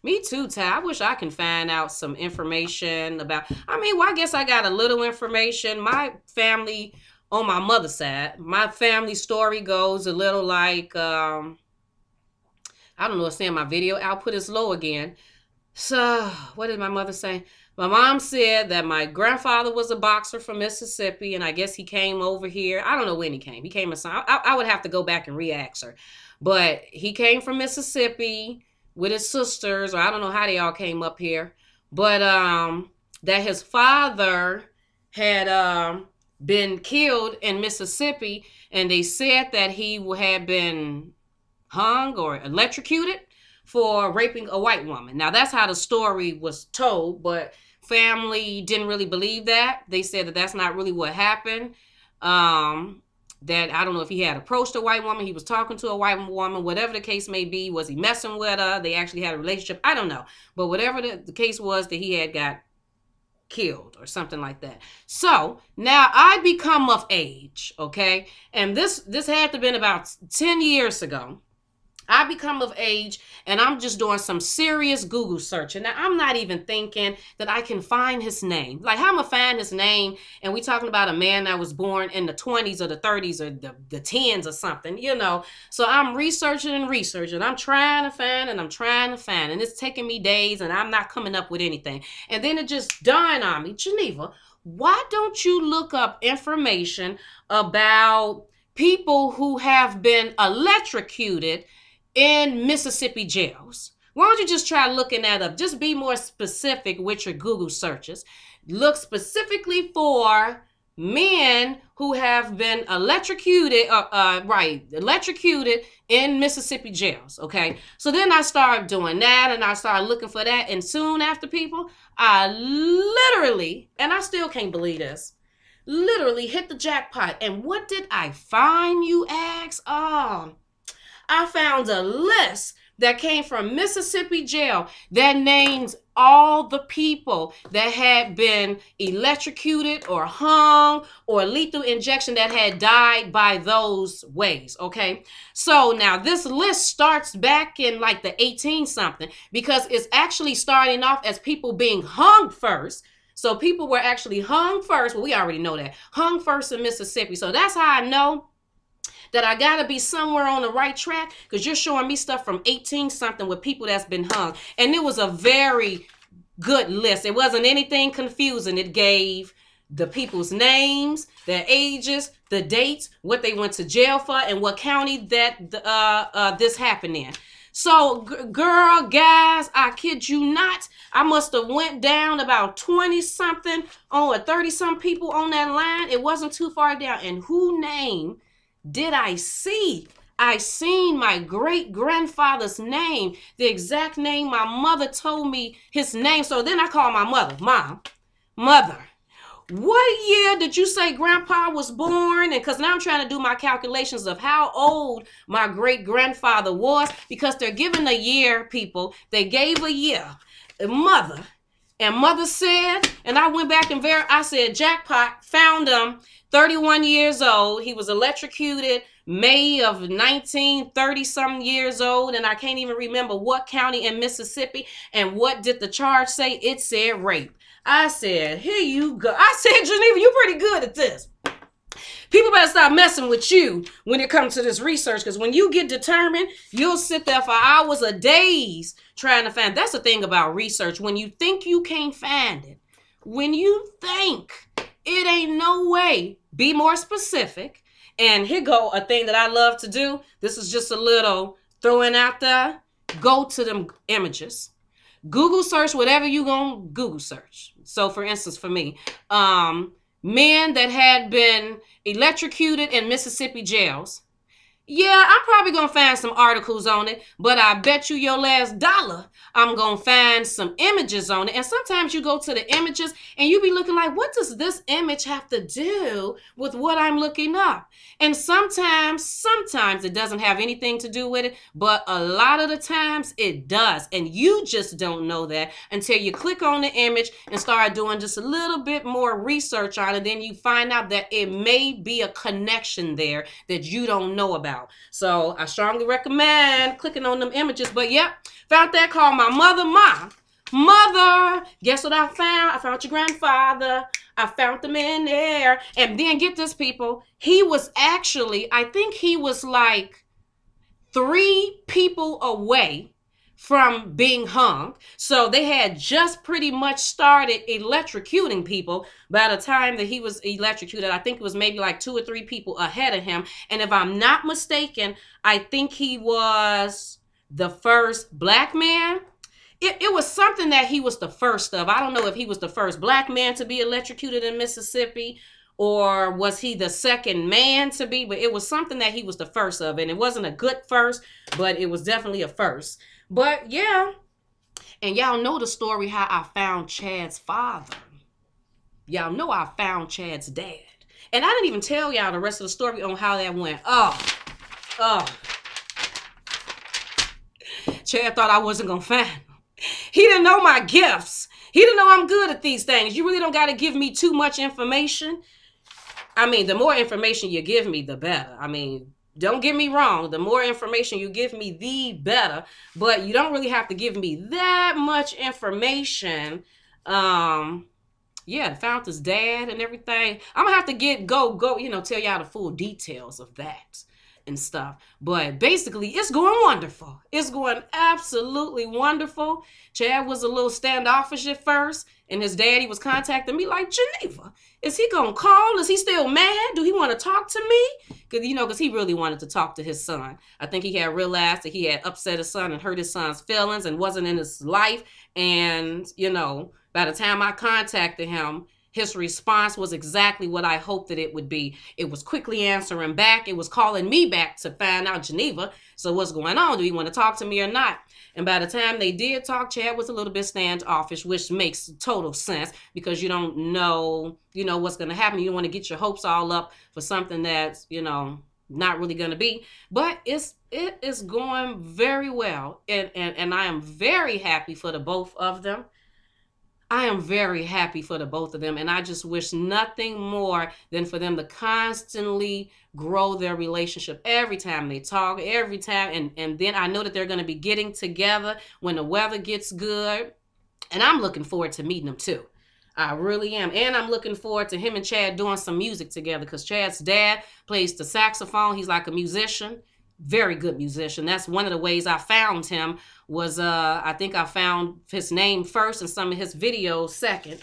Me too, Ty. I wish I can find out some information about. Well, I guess I got a little information. My family, on my mother's side, my family story goes a little like, I don't know, it's saying my video output is low again. So, what did my mother say? My mom said that my grandfather was a boxer from Mississippi, and I guess he came over here. I don't know when he came. He came a son. I would have to go back and re-ask her. But he came from Mississippi with his sisters, or I don't know how they all came up here. But that his father had been killed in Mississippi, and they said that he had been hung or electrocuted for raping a white woman. Now, that's how the story was told, but family didn't really believe that. They said that that's not really what happened. That I don't know if he had approached a white woman, he was talking to a white woman, whatever the case may be. Was he messing with her? They actually had a relationship. I don't know. But whatever the case was, that he had got killed or something like that. So now I become of age, okay? And this had to have been about 10 years ago. I become of age and I'm just doing some serious Google searching. Now, I'm not even thinking that I can find his name. Like, how am I going to find his name? And we talking about a man that was born in the 20s or the 30s or the 10s or something, you know. So I'm researching and researching. I'm trying to find and I'm trying to find. And it's taking me days and I'm not coming up with anything. And then it just dawned on me, Geneva, why don't you look up information about people who have been electrocuted in Mississippi jails? Why don't you just try looking that up? Just be more specific with your Google searches. Look specifically for men who have been electrocuted, electrocuted in Mississippi jails, okay? So then I started doing that and I started looking for that. And soon after, people, I literally, and I still can't believe this, literally hit the jackpot. And what did I find, you ask? I found a list that came from Mississippi jail that names all the people that had been electrocuted or hung or lethal injection that had died by those ways, okay? So now this list starts back in like the 18 something, because it's actually starting off as people being hung first. So people were actually hung first. Well, we already know that. Hung first in Mississippi. So that's how I know that I gotta be somewhere on the right track, because you're showing me stuff from 18 something with people that's been hung. And it was a very good list. It wasn't anything confusing. It gave the people's names, their ages, the dates, what they went to jail for, and what county that this happened in. So, girl, guys, I kid you not, I must have went down about 20 something or 30 some people on that line. It wasn't too far down. And who named did I see? I seen my great-grandfather's name, the exact name my mother told me his name. So then I called my mother. Mother, what year did you say Grandpa was born? And because now I'm trying to do my calculations of how old my great-grandfather was, because they're giving a year, people. They gave a year. Mother said, and I went back and I said, jackpot, found him. 31 years old. He was electrocuted May of 1930 some years old. And I can't even remember what county in Mississippi. And what did the charge say? It said rape. I said, here you go. I said, Geneva, you're pretty good at this. People better stop messing with you when it comes to this research, because when you get determined, you'll sit there for hours or days trying to find. That's the thing about research. When you think you can't find it, when you think it ain't no way, be more specific. And here go a thing that I love to do. This is just a little throwing out there. Go to them images. Google search whatever you gonna Google search. So for instance, for me, men that had been electrocuted in Mississippi jails. Yeah, I'm probably going to find some articles on it, but I bet you your last dollar I'm going to find some images on it. And sometimes you go to the images and you be looking like, what does this image have to do with what I'm looking up? And sometimes it doesn't have anything to do with it, but a lot of the times it does. And you just don't know that until you click on the image and start doing just a little bit more research on it. Then you find out that it may be a connection there that you don't know about. about. So I strongly recommend clicking on them images. But yep, found that call. My mother, guess what I found? I found your grandfather. I found them in there. And then get this, people. He was actually, I think he was like 3 people away from being hung. So they had just pretty much started electrocuting people by the time that he was electrocuted. I think it was maybe like 2 or 3 people ahead of him. And if I'm not mistaken, I think he was the first black man. It was something that he was the first of. I don't know if he was the first black man to be electrocuted in Mississippi, or was he the second man to be, but it was something that he was the first of. And it wasn't a good first, but it was definitely a first. But yeah, and y'all know the story how I found Chad's father. Y'all know I found Chad's dad. And I didn't even tell y'all the rest of the story on how that went. Oh. Chad thought I wasn't going to find him. He didn't know my gifts. He didn't know I'm good at these things. You really don't got to give me too much information. I mean, the more information you give me, the better. I mean, don't get me wrong. The more information you give me, the better. But you don't really have to give me that much information. Yeah, found his dad and everything. I'm gonna have to go, tell y'all the full details of that and stuff. But basically, it's going wonderful. It's going absolutely wonderful. Chad was a little standoffish at first, and his daddy was contacting me like, Geneva, is he gonna call? Is he still mad? Do he want to talk to me? Because he really wanted to talk to his son. I think he had realized that he had upset his son and hurt his son's feelings and wasn't in his life. And, by the time I contacted him, his response was exactly what I hoped that it would be. It was quickly answering back. It was calling me back to find out, Geneva, so what's going on? Do you want to talk to me or not? And by the time they did talk, Chad was a little bit standoffish, which makes total sense because you don't know, what's going to happen. You don't want to get your hopes all up for something that's, not really going to be. But it is going very well. And I am very happy for the both of them. I am very happy for the both of them, and I just wish nothing more than for them to constantly grow their relationship every time they talk, every time, and then I know that they're going to be getting together when the weather gets good, and I'm looking forward to meeting them too. I really am, and I'm looking forward to him and Chad doing some music together because Chad's dad plays the saxophone. He's like a musician. Very good musician. That's one of the ways I found him was I think I found his name first and some of his videos second.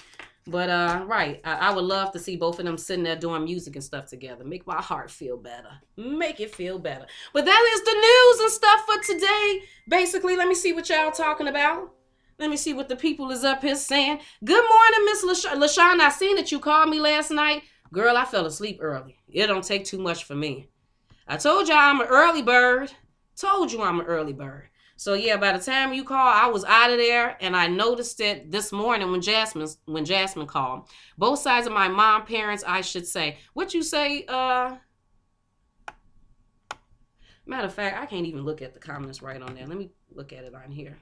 But right, I would love to see both of them sitting there doing music and stuff together. Make my heart feel better. Make it feel better. But that is the news and stuff for today. Basically, let me see what y'all talking about. Let me see what the people is up here saying. Good morning, Miss LaShawn. I seen that you called me last night. Girl, I fell asleep early. It don't take too much for me. I told y'all I'm an early bird. Told you I'm an early bird. So yeah, by the time you call, I was out of there, and I noticed it this morning when Jasmine called. Both sides of my mom parents, I should say. What you say? Matter of fact, I can't even look at the comments right on there. Let me look at it on here.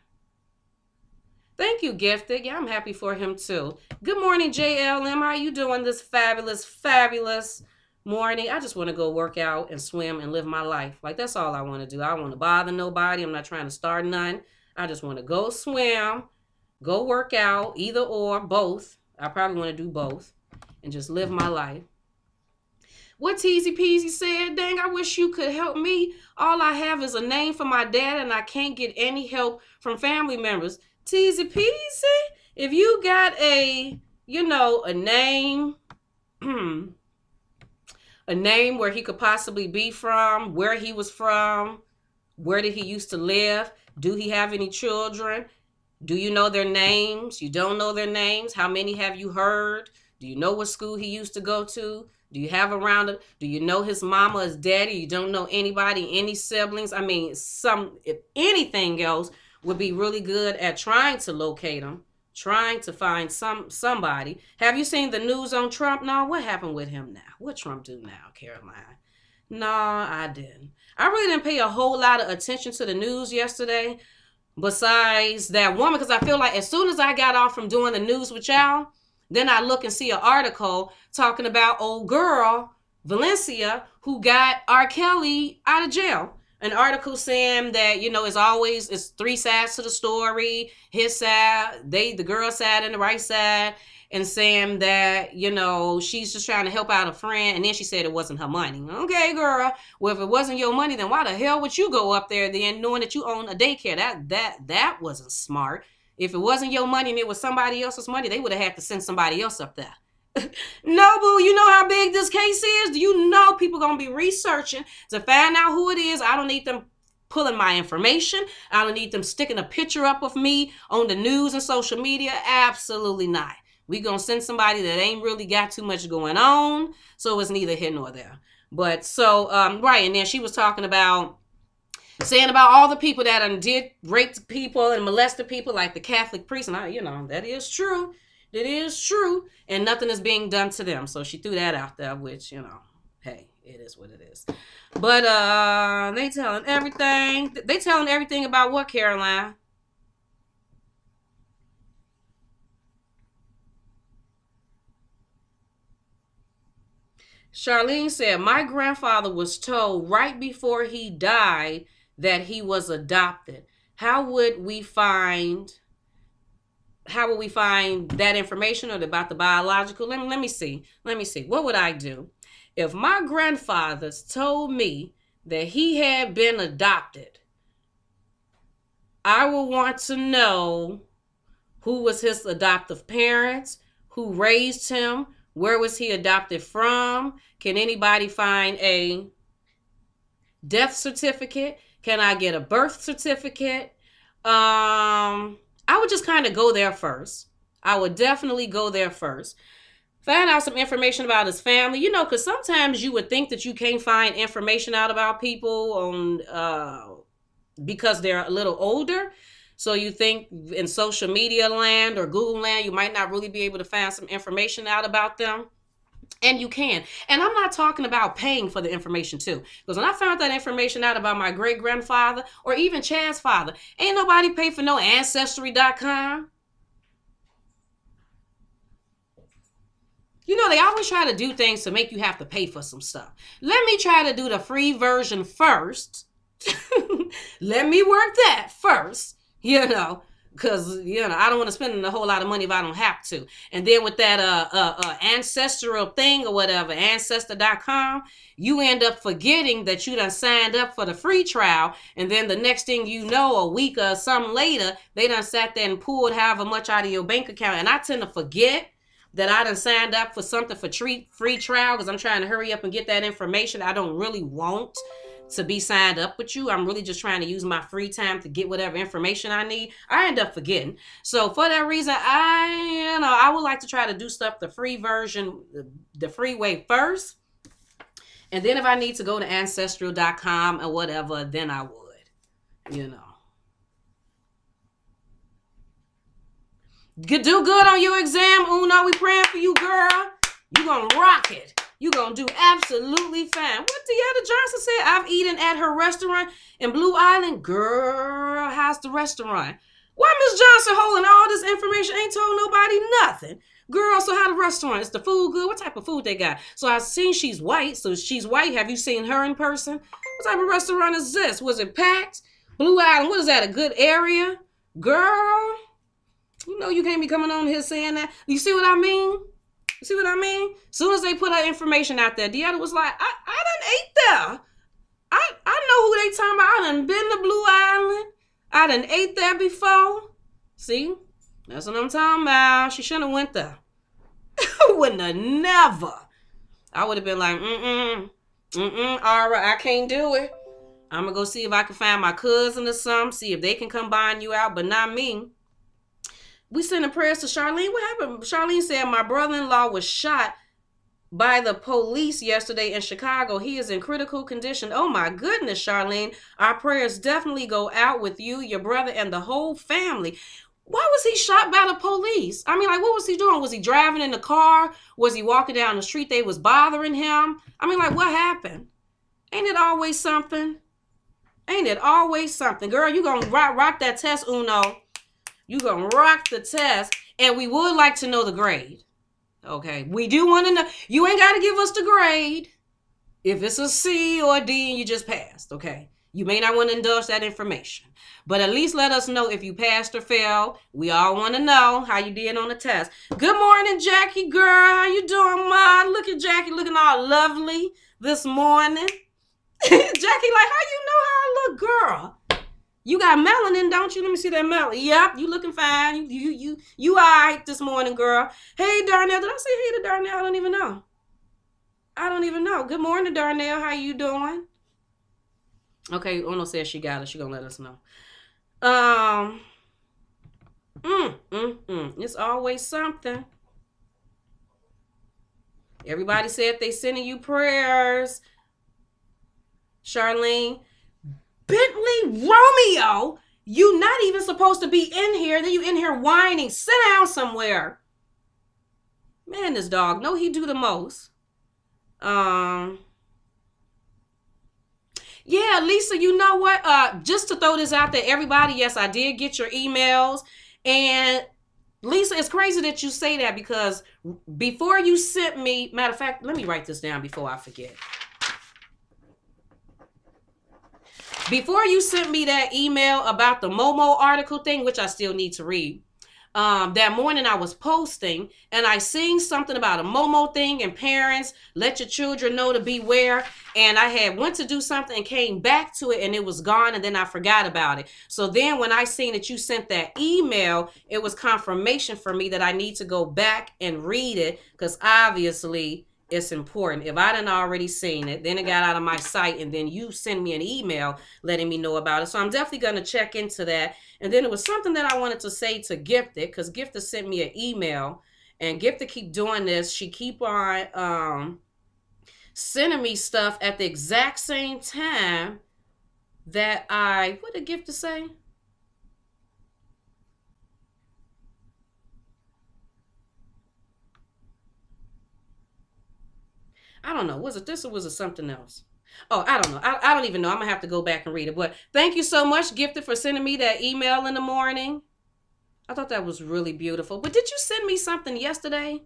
Thank you, Gifted. Yeah, I'm happy for him too. Good morning, JLM. How you doing this fabulous morning? I just want to go work out and swim and live my life. Like, that's all I want to do. I don't want to bother nobody. I'm not trying to start none. I just want to go swim, go work out, either or, both. I probably want to do both and just live my life. What Teasy Peasy said, dang, I wish you could help me. All I have is a name for my dad, and I can't get any help from family members. Teasy Peasy, if you got a name, a name where he could possibly be from, where he was from, where did he used to live, do he have any children, do you know their names, you don't know their names, how many have you heard, do you know what school he used to go to, do you have around him, do you know his mama, his daddy, you don't know anybody, any siblings, I mean, if anything else would be really good at trying to locate them, trying to find somebody. Have you seen the news on Trump? No, what happened with him now? What Trump do now, Caroline? No, I didn't. I really didn't pay a whole lot of attention to the news yesterday besides that woman, because I feel like as soon as I got off from doing the news with y'all, then I look and see an article talking about old girl Valencia, who got R. Kelly out of jail. An article saying that, you know, it's three sides to the story. His side, the girl side and the right side, and saying that, you know, she's just trying to help out a friend, and then she said it wasn't her money. Okay, girl. Well, if it wasn't your money, then why the hell would you go up there then knowing that you own a daycare? That wasn't smart. If it wasn't your money and it was somebody else's money, they would have had to send somebody else up there. No, boo, you know how big this case is? Do you know people going to be researching to find out who it is? I don't need them pulling my information. I don't need them sticking a picture up of me on the news and social media. Absolutely not. We going to send somebody that ain't really got too much going on, so it's neither here nor there. But so, right, and then she was talking about, saying about all the people that did rape people and molested people, like the Catholic priest, and you know, that is true. It is true, and nothing is being done to them. So she threw that out there, which, you know, hey, it is what it is. But they telling everything. They telling everything about what, Caroline? Charlene said, my grandfather was told right before he died that he was adopted. How would we find that information, or about the biological? Let me see. What would I do if my grandfather told me that he had been adopted? I would want to know who was his adoptive parents, who raised him, where was he adopted from? Can anybody find a death certificate? Can I get a birth certificate? I would just kind of go there first. I would definitely go there first. Find out some information about his family. You know, because sometimes you would think that you can't find information out about people on because they're a little older. So you think in social media land or Google land, you might not really be able to find some information out about them. And you can. And I'm not talking about paying for the information too. Because when I found that information out about my great-grandfather or even Chad's father, ain't nobody paid for no Ancestry.com. You know, they always try to do things to make you have to pay for some stuff. Let me try to do the free version first. Let me work that first, you know. Because, you know, I don't want to spend a whole lot of money if I don't have to. And then with that ancestral thing or whatever, Ancestor.com, you end up forgetting that you done signed up for the free trial. And then the next thing you know, a week or something later, they done sat there and pulled however much out of your bank account. And I tend to forget that I done signed up for something for free trial because I'm trying to hurry up and get that information. I don't really want to be signed up with you. I'm really just trying to use my free time to get whatever information I need. I end up forgetting. So for that reason, I would like to try to do stuff the free version, the free way first. And then if I need to go to ancestral.com or whatever, then I would, you know. Do good on your exam, Uno. We praying for you, girl. You gonna rock it. You gonna do absolutely fine. What Deanna Johnson said, I've eaten at her restaurant in Blue Island. Girl, how's the restaurant? Why Miss Johnson holding all this information? Ain't told nobody nothing. Girl, so how the restaurant? Is the food good? What type of food they got? So I've seen she's white. So she's white. Have you seen her in person? What type of restaurant is this? Was it packed? Blue Island, what is that, a good area? Girl, you know you can't be coming on here saying that. You see what I mean? You see what I mean? As soon as they put her information out there, Deanna was like, I done ate there. I know who they talking about. I done been to Blue Island. I done ate there before. See? That's what I'm talking about. She shouldn't have went there. I wouldn't have never. I would have been like, all right, I can't do it. I'm going to go see if I can find my cousin or something, see if they can come buying you out, but not me. We sending prayers to Charlene. What happened? Charlene said, my brother-in-law was shot by the police yesterday in Chicago. He is in critical condition. Oh my goodness, Charlene. Our prayers definitely go out with you, your brother, and the whole family. Why was he shot by the police? I mean, like, what was he doing? Was he driving in the car? Was he walking down the street? They was bothering him? I mean, like, what happened? Ain't it always something? Ain't it always something? Girl, you gonna rock that test, Uno. You gonna rock the test, and we would like to know the grade. Okay, we do want to know. You ain't got to give us the grade. If it's a C or a D and you just passed, okay? You may not want to indulge that information. But at least let us know if you passed or failed. We all want to know how you did on the test. Good morning, Jackie girl. How you doing, Ma? Look at Jackie looking all lovely this morning. Jackie, like, how you know how I look, girl? You got melanin, don't you? Let me see that melanin. Yep, you looking fine. You all right this morning, girl. Hey, Darnell. Did I say hey to Darnell? I don't even know. Good morning, Darnell. How you doing? Okay, Ono says she got it. She gonna let us know. It's always something. Everybody said they sending you prayers. Charlene. Bentley Romeo, you not even supposed to be in here. Then you in here whining. Sit down somewhere. Man, this dog, no, he do the most. Yeah, Lisa, you know what? Just to throw this out there, everybody, yes, I did get your emails. And Lisa, it's crazy that you say that because before you sent me, matter of fact, let me write this down before I forget. Before you sent me that email about the Momo article thing, which I still need to read, that morning I was posting and I seen something about a Momo thing and parents, let your children know to beware. And I had went to do something and came back to it and it was gone and then I forgot about it. So then when I seen that you sent that email, it was confirmation for me that I need to go back and read it because obviously it's important. If I done already seen it, then it got out of my sight, and then you send me an email letting me know about it. So I'm definitely going to check into that. And then it was something that I wanted to say to Gifted, because Gifted sent me an email, and Gifted keep doing this. She keep on sending me stuff at the exact same time that what did Gifted say? I don't know. Was it this or was it something else? Oh, I don't know. I don't even know. I'm going to have to go back and read it. But thank you so much, Gifted, for sending me that email in the morning. I thought that was really beautiful. But did you send me something yesterday?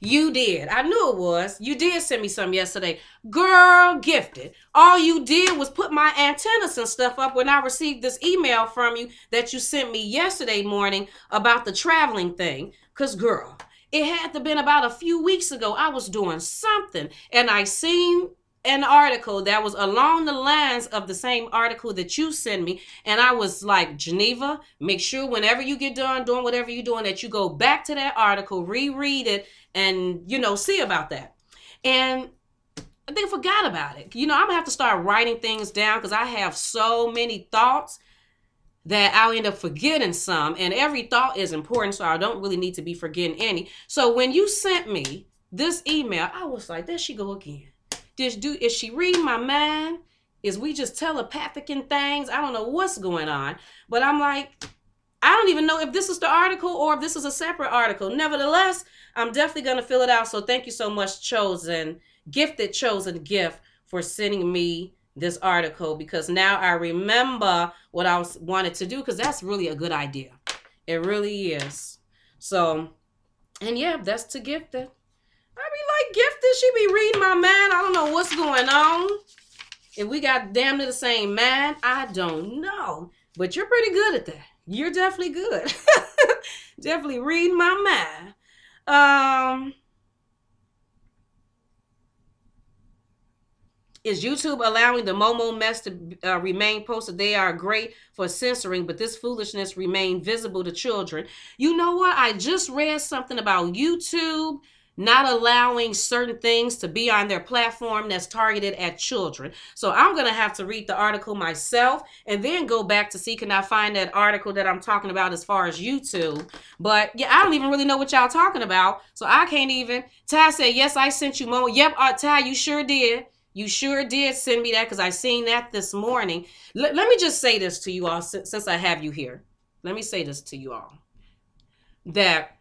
You did. I knew it was. You did send me something yesterday. Girl, Gifted. All you did was put my antennas and stuff up when I received this email from you that you sent me yesterday morning about the traveling thing. Because, girl, it had to been about a few weeks ago. I was doing something and I seen an article that was along the lines of the same article that you sent me. And I was like, Geneva, make sure whenever you get done doing whatever you're doing that you go back to that article, reread it, and, see about that. And I think I forgot about it. I'm going to have to start writing things down because I have so many thoughts that I'll end up forgetting some, and every thought is important, so I don't really need to be forgetting any. So when you sent me this email, I was like, there she go again. Is she reading my mind? Is we just telepathic in things? I don't know what's going on, but I'm like, I don't even know if this is the article or if this is a separate article. Nevertheless, I'm definitely going to fill it out. So thank you so much, Gifted Chosen Gift, for sending me this article, because now I remember what I wanted to do, because that's really a good idea. It really is. So, and yeah, that's to Gifted. I be like, Gifted, she be reading my mind. I don't know what's going on. If we got damn near the same mind, I don't know. But you're pretty good at that. You're definitely good. Definitely reading my mind. Is YouTube allowing the Momo mess to remain posted? They are great for censoring, but this foolishness remain visible to children. You know what? I just read something about YouTube not allowing certain things to be on their platform that's targeted at children. So I'm going to have to read the article myself and then go back to see, can I find that article that I'm talking about as far as YouTube? But yeah, I don't even really know what y'all talking about. So I can't even. Ty said, yes, I sent you Momo. Yep, Ty, you sure did. You sure did send me that, because I seen that this morning. Let me just say this to you all, since I have you here. Let me say this to you all. That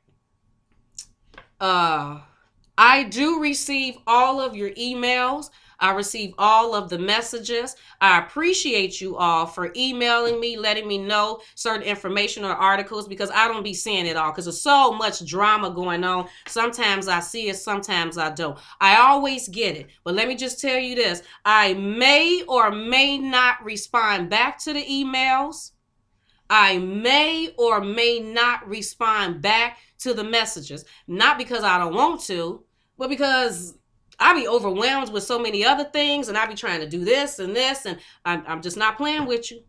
I do receive all of your emails. I receive all of the messages. I appreciate you all for emailing me, letting me know certain information or articles, because I don't be seeing it all because there's so much drama going on. Sometimes I see it, sometimes I don't. I always get it. But let me just tell you this. I may or may not respond back to the emails. I may or may not respond back to the messages. Not because I don't want to, but because I be overwhelmed with so many other things, and I be trying to do this, and I'm just not playing with you.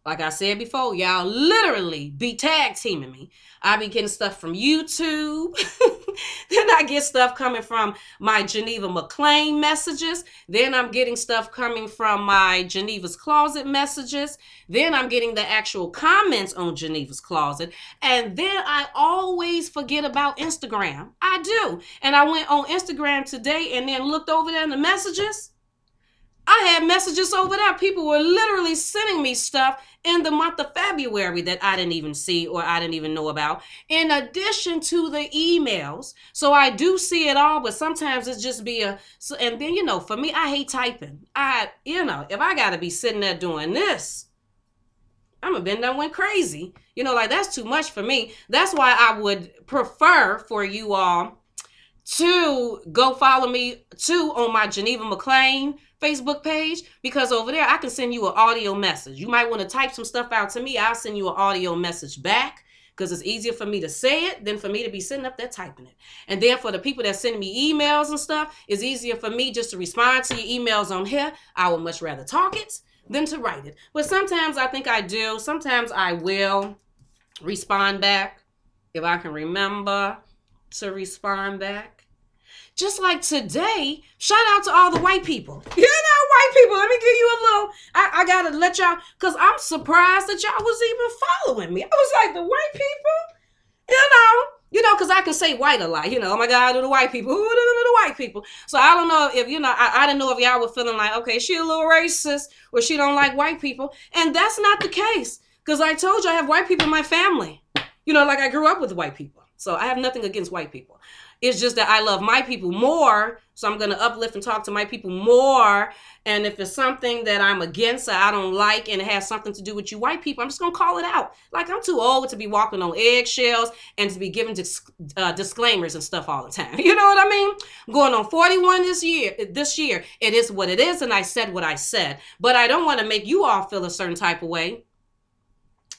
Like I said before, y'all literally be tag teaming me. I be getting stuff from YouTube. Then I get stuff coming from my Geneva McLean messages. Then I'm getting stuff coming from my Geneva's Closet messages. Then I'm getting the actual comments on Geneva's Closet. And then I always forget about Instagram. I do. And I went on Instagram today and then looked over there in the messages. I had messages over there. People were literally sending me stuff in the month of February that I didn't even see or I didn't even know about, in addition to the emails. So I do see it all, but sometimes it's just be and then, for me, I hate typing. If I got to be sitting there doing this, I'm a been done went crazy. Like that's too much for me. That's why I would prefer for you all to go follow me too on my Geneva McLean Facebook page, because over there I can send you an audio message. You might want to type some stuff out to me. I'll send you an audio message back, because it's easier for me to say it than for me to be sitting up there typing it. And then for the people that send me emails and stuff, it's easier for me just to respond to your emails on here. I would much rather talk it than to write it. But sometimes I think I do. Sometimes I will respond back if I can remember to respond back. Just like today, shout out to all the white people. White people, let me give you a little, I gotta let y'all, because I'm surprised that y'all was even following me. I was like, the white people, because I can say white a lot, oh my God, the white people, who are the white people? So I don't know if, I didn't know if y'all were feeling like, okay, she a little racist, or she don't like white people. And that's not the case, because I told you I have white people in my family. Like I grew up with white people. So I have nothing against white people. It's just that I love my people more, so I'm going to uplift and talk to my people more. And if it's something that I'm against or I don't like and it has something to do with you white people, I'm just going to call it out. Like, I'm too old to be walking on eggshells and to be giving disclaimers and stuff all the time. You know what I mean? I'm going on 41 this year. It is what it is, and I said what I said. But I don't want to make you all feel a certain type of way,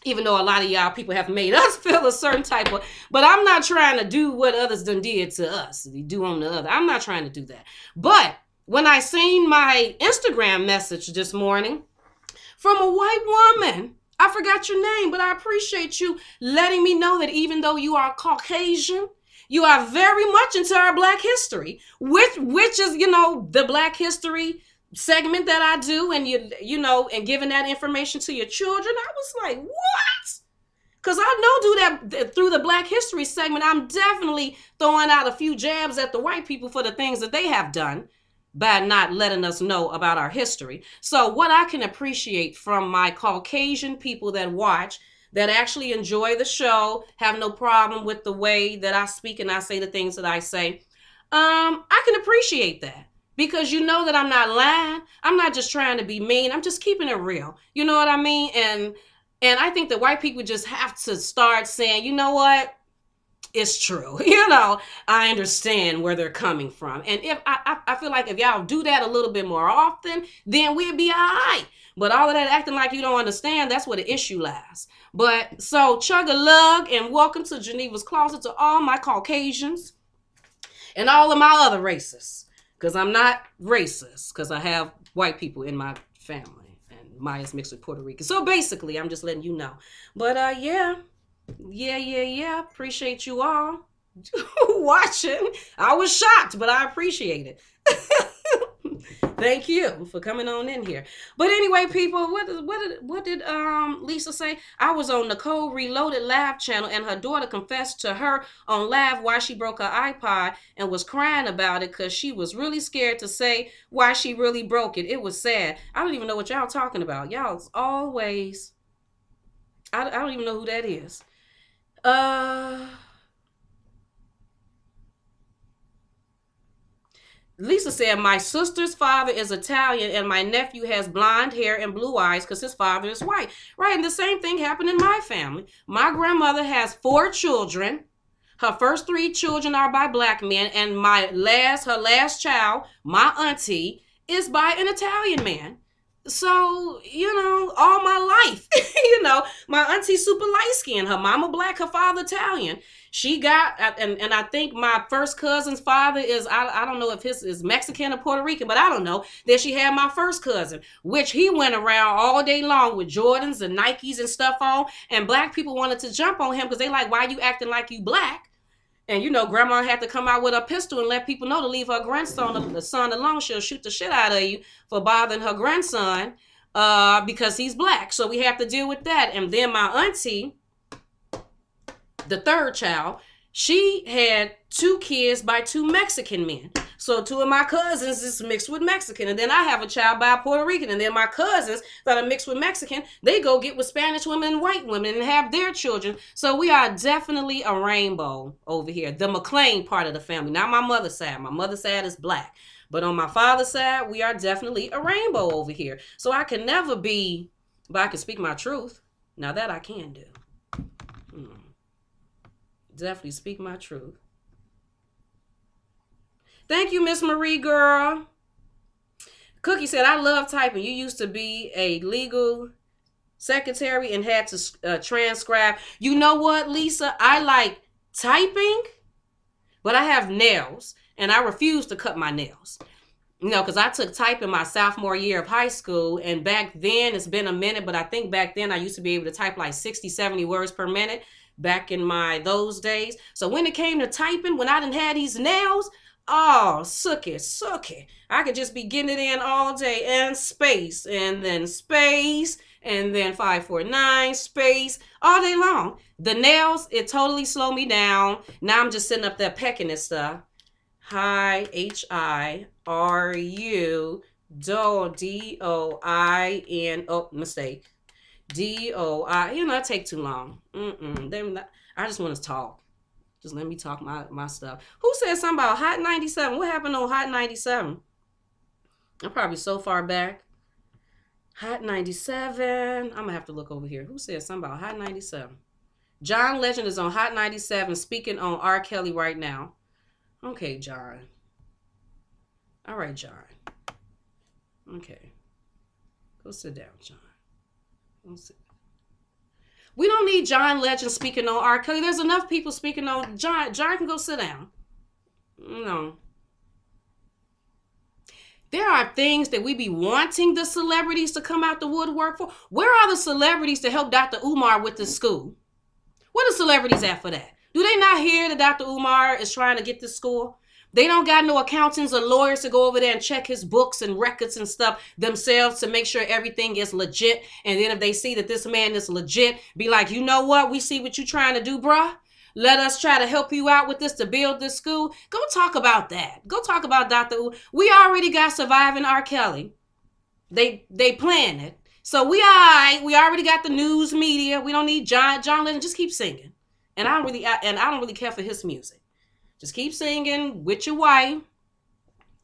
even though a lot of y'all people have made us feel a certain type of, but I'm not trying to do what others done did to us. They do on the other. I'm not trying to do that. But when I seen my Instagram message this morning from a white woman, I forgot your name, but I appreciate you letting me know that even though you are Caucasian, you are very much into our Black history, which is, the Black history segment that I do, and and giving that information to your children. I was like, what? Because I know that through the Black history segment, I'm definitely throwing out a few jabs at the white people for the things that they have done by not letting us know about our history. So what I can appreciate from my Caucasian people that watch, that actually enjoy the show, have no problem with the way that I speak and I say the things that I say, I can appreciate that. Because you know that I'm not lying. I'm not just trying to be mean. I'm just keeping it real. You know what I mean? And I think that white people just have to start saying, you know what? It's true. I understand where they're coming from. And if I feel like if y'all do that a little bit more often, then we'll be all right. But all of that acting like you don't understand, that's where the issue lies. But so chug-a-lug, and welcome to Geneva's Closet to all my Caucasians and all of my other races. Because I'm not racist, because I have white people in my family, and Maya's mixed with Puerto Rican. So basically, I'm just letting you know. But yeah. Appreciate you all watching. I was shocked, but I appreciate it. Thank you for coming on in here. But anyway, people, what did Lisa say? I was on Nicole Reloaded live channel, and her daughter confessed to her on live why she broke her iPod and was crying about it because she was really scared to say why she really broke it. It was sad. I don't even know what y'all talking about. Y'all's always, I don't even know who that is. Lisa said, my sister's father is Italian and my nephew has blonde hair and blue eyes because his father is white. Right, and the same thing happened in my family. My grandmother has 4 children. Her first 3 children are by black men, and her last child, my auntie, is by an Italian man. So, all my life, my auntie's super light skinned. Her mama black, her father Italian. She got, and I think my first cousin's father is, I don't know if his is Mexican or Puerto Rican, but I don't know. Then she had my first cousin, which he went around all day long with Jordans and Nikes and stuff on. And black people wanted to jump on him because they like, why you acting like you black? And grandma had to come out with a pistol and let people know to leave her grandson, the son alone. She'll shoot the shit out of you for bothering her grandson because he's black. So we have to deal with that. And then my auntie, the third child, she had 2 kids by 2 Mexican men. So 2 of my cousins is mixed with Mexican. And then I have a child by a Puerto Rican. And then my cousins that are mixed with Mexican, they go get with Spanish women and white women and have their children. So we are definitely a rainbow over here. The McLean part of the family, not my mother's side. My mother's side is black. But on my father's side, we are definitely a rainbow over here. So I can never be, but I can speak my truth. Now that I can do. Definitely speak my truth. Thank you, Miss Marie, girl. Cookie said, I love typing. You used to be a legal secretary and had to transcribe. You know what, Lisa? I like typing, but I have nails, and I refuse to cut my nails. Because I took typing my sophomore year of high school, and back then, it's been a minute, but I think back then I used to be able to type like 60, 70 words per minute back in those days. So when it came to typing, when I didn't have these nails, oh, sucky. I could just be getting it in all day, and space, and then 549, space, all day long. The nails, it totally slowed me down. Now I'm just sitting up there pecking at stuff. Hi, Hiru, D-O-I-N, oh, mistake. D-O-I, it take too long. I just want to talk. Just let me talk my stuff. Who said something about Hot 97? What happened on Hot 97? I'm probably so far back. Hot 97. I'm going to have to look over here. Who said something about Hot 97? John Legend is on Hot 97 speaking on R. Kelly right now. Okay, John. All right, John. Okay. Go sit down, John. We don't need John Legend speaking on R. Kelly. There's enough people speaking on John. John can go sit down. No. There are things that we be wanting the celebrities to come out the woodwork for. Where are the celebrities to help Dr. Umar with the school? Where are the celebrities at for that? Do they not hear that Dr. Umar is trying to get this school? They don't got no accountants or lawyers to go over there and check his books and records and stuff themselves to make sure everything is legit. And then if they see that this man is legit, be like, you know what? We see what you're trying to do, bruh. Let us try to help you out with this to build this school. Go talk about that. Go talk about Dr. We already got Surviving R. Kelly. They playing it. So we already got the news media. We don't need John Legend. Just keep singing. And I don't really care for his music. Just keep singing with your wife,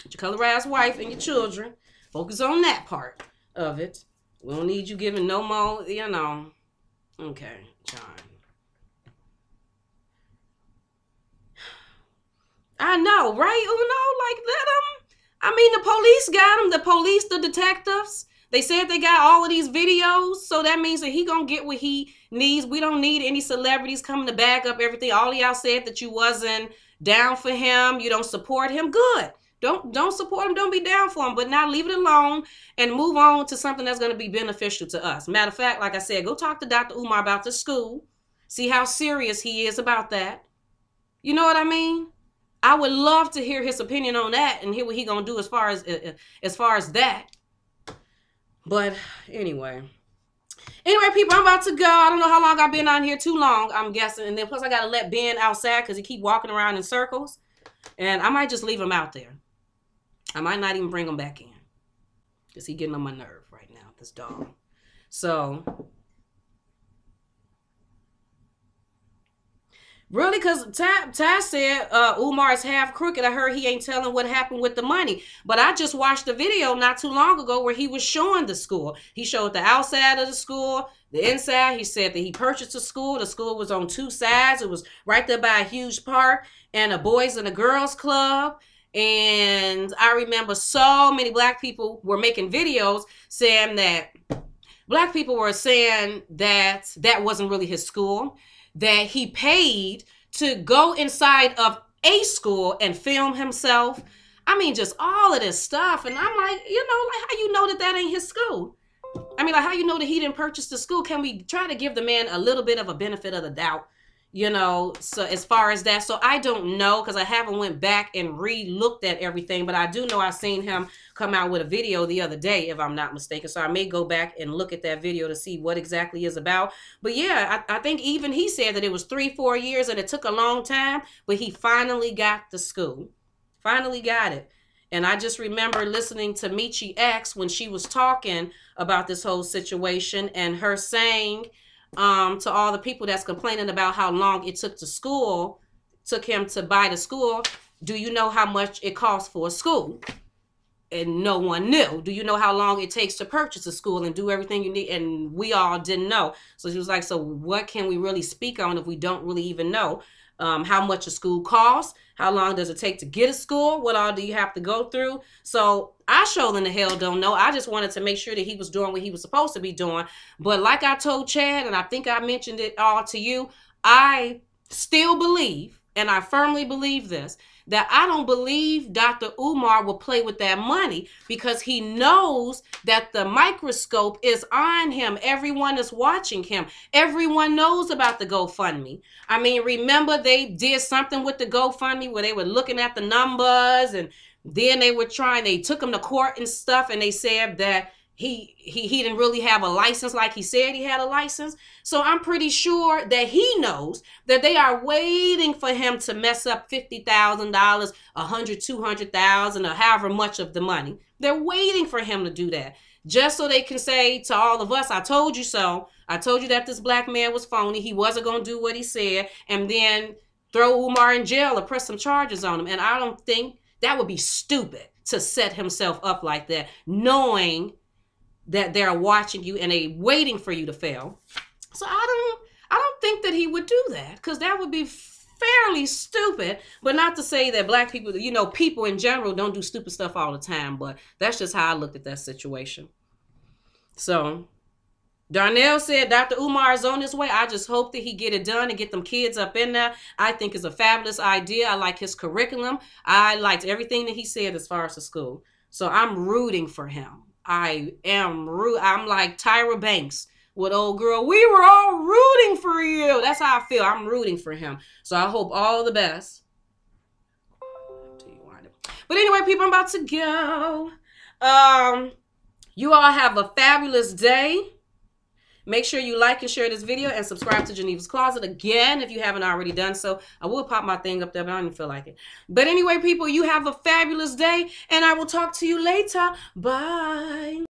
with your colorized wife and your children. Focus on that part of it. We don't need you giving no more, Okay, John. I know, right? Like let them. I mean, the police got him. The police, the detectives. They said they got all of these videos, so that means that he gonna get what he needs. We don't need any celebrities coming to back up everything. All of y'all said that you wasn't down for him. You don't support him. Good. Don't support him. Don't be down for him. But now leave it alone and move on to something that's going to be beneficial to us. Matter of fact, like I said, go talk to Dr. Umar about the school. See how serious he is about that. You know what I mean? I would love to hear his opinion on that and hear what he gonna do as far as that. But anyway, people, I'm about to go. I don't know how long I've been on here. Too long, I'm guessing. And then plus I got to let Ben outside because he keep walking around in circles. And I might just leave him out there. I might not even bring him back in. Because he getting on my nerve right now, this dog. So, Really? Because Taz said Umar is half crooked. I heard he ain't telling what happened with the money. But I just watched a video not too long ago where he was showing the school. He showed the outside of the school, the inside. He said that he purchased a school. The school was on two sides. It was right there by a huge park and a boys and a girls club. And I remember so many black people were making videos saying that black people were saying that that wasn't really his school, that he paid to go inside of a school and film himself. I mean, just all of this stuff. And I'm like, like, how you know that that ain't his school? I mean, like, how you know that he didn't purchase the school? Can we try to give the man a little bit of a benefit of the doubt? So as far as that, so I don't know, because I haven't went back and re-looked at everything, but I do know I seen him come out with a video the other day, if I'm not mistaken. So I may go back and look at that video to see what exactly is about. But yeah, I think even he said that it was 3-4 years and it took a long time, but he finally got the school. Finally got it. And I just remember listening to Michi X when she was talking about this whole situation and her saying to all the people that's complaining about how long it took him to buy the school, do you know how much it costs for a school? And no one knew. Do you know how long it takes to purchase a school and do everything you need? And we all didn't know. So she was like, so what can we really speak on if we don't really even know how much a school costs? How long does it take to get a school? What all do you have to go through? So I sure in the hell don't know. I just wanted to make sure that he was doing what he was supposed to be doing. But like I told Chad, and I think I mentioned it all to you, I still believe, and I firmly believe this, that I don't believe Dr. Umar will play with that money because he knows that the microscope is on him. Everyone is watching him. Everyone knows about the GoFundMe. I mean, remember they did something with the GoFundMe where they were looking at the numbers, and then they took him to court and stuff, and they said that he didn't really have a license like he said he had a license. So I'm pretty sure that he knows that they are waiting for him to mess up $50,000, $100,000, $200,000, or however much of the money. They're waiting for him to do that, just so they can say to all of us, I told you so. I told you that this black man was phony. He wasn't going to do what he said, and then throw Umar in jail or press some charges on him. And I don't think that would be stupid to set himself up like that, knowing that they're watching you and they waiting for you to fail. So I don't think that he would do that, because that would be fairly stupid. But not to say that black people, people in general don't do stupid stuff all the time, but that's just how I looked at that situation. So Darnell said Dr. Umar is on his way. I just hope that he get it done and get them kids up in there. I think it's a fabulous idea. I like his curriculum. I liked everything that he said as far as the school. So I'm rooting for him. I'm like Tyra Banks with old girl. We were all rooting for you. That's how I feel. I'm rooting for him. So I hope all the best. But anyway, people, I'm about to go. You all have a fabulous day. Make sure you like and share this video and subscribe to Geneva's Closet again if you haven't already done so. I will pop my thing up there, but I don't even feel like it. But anyway, people, you have a fabulous day, and I will talk to you later. Bye.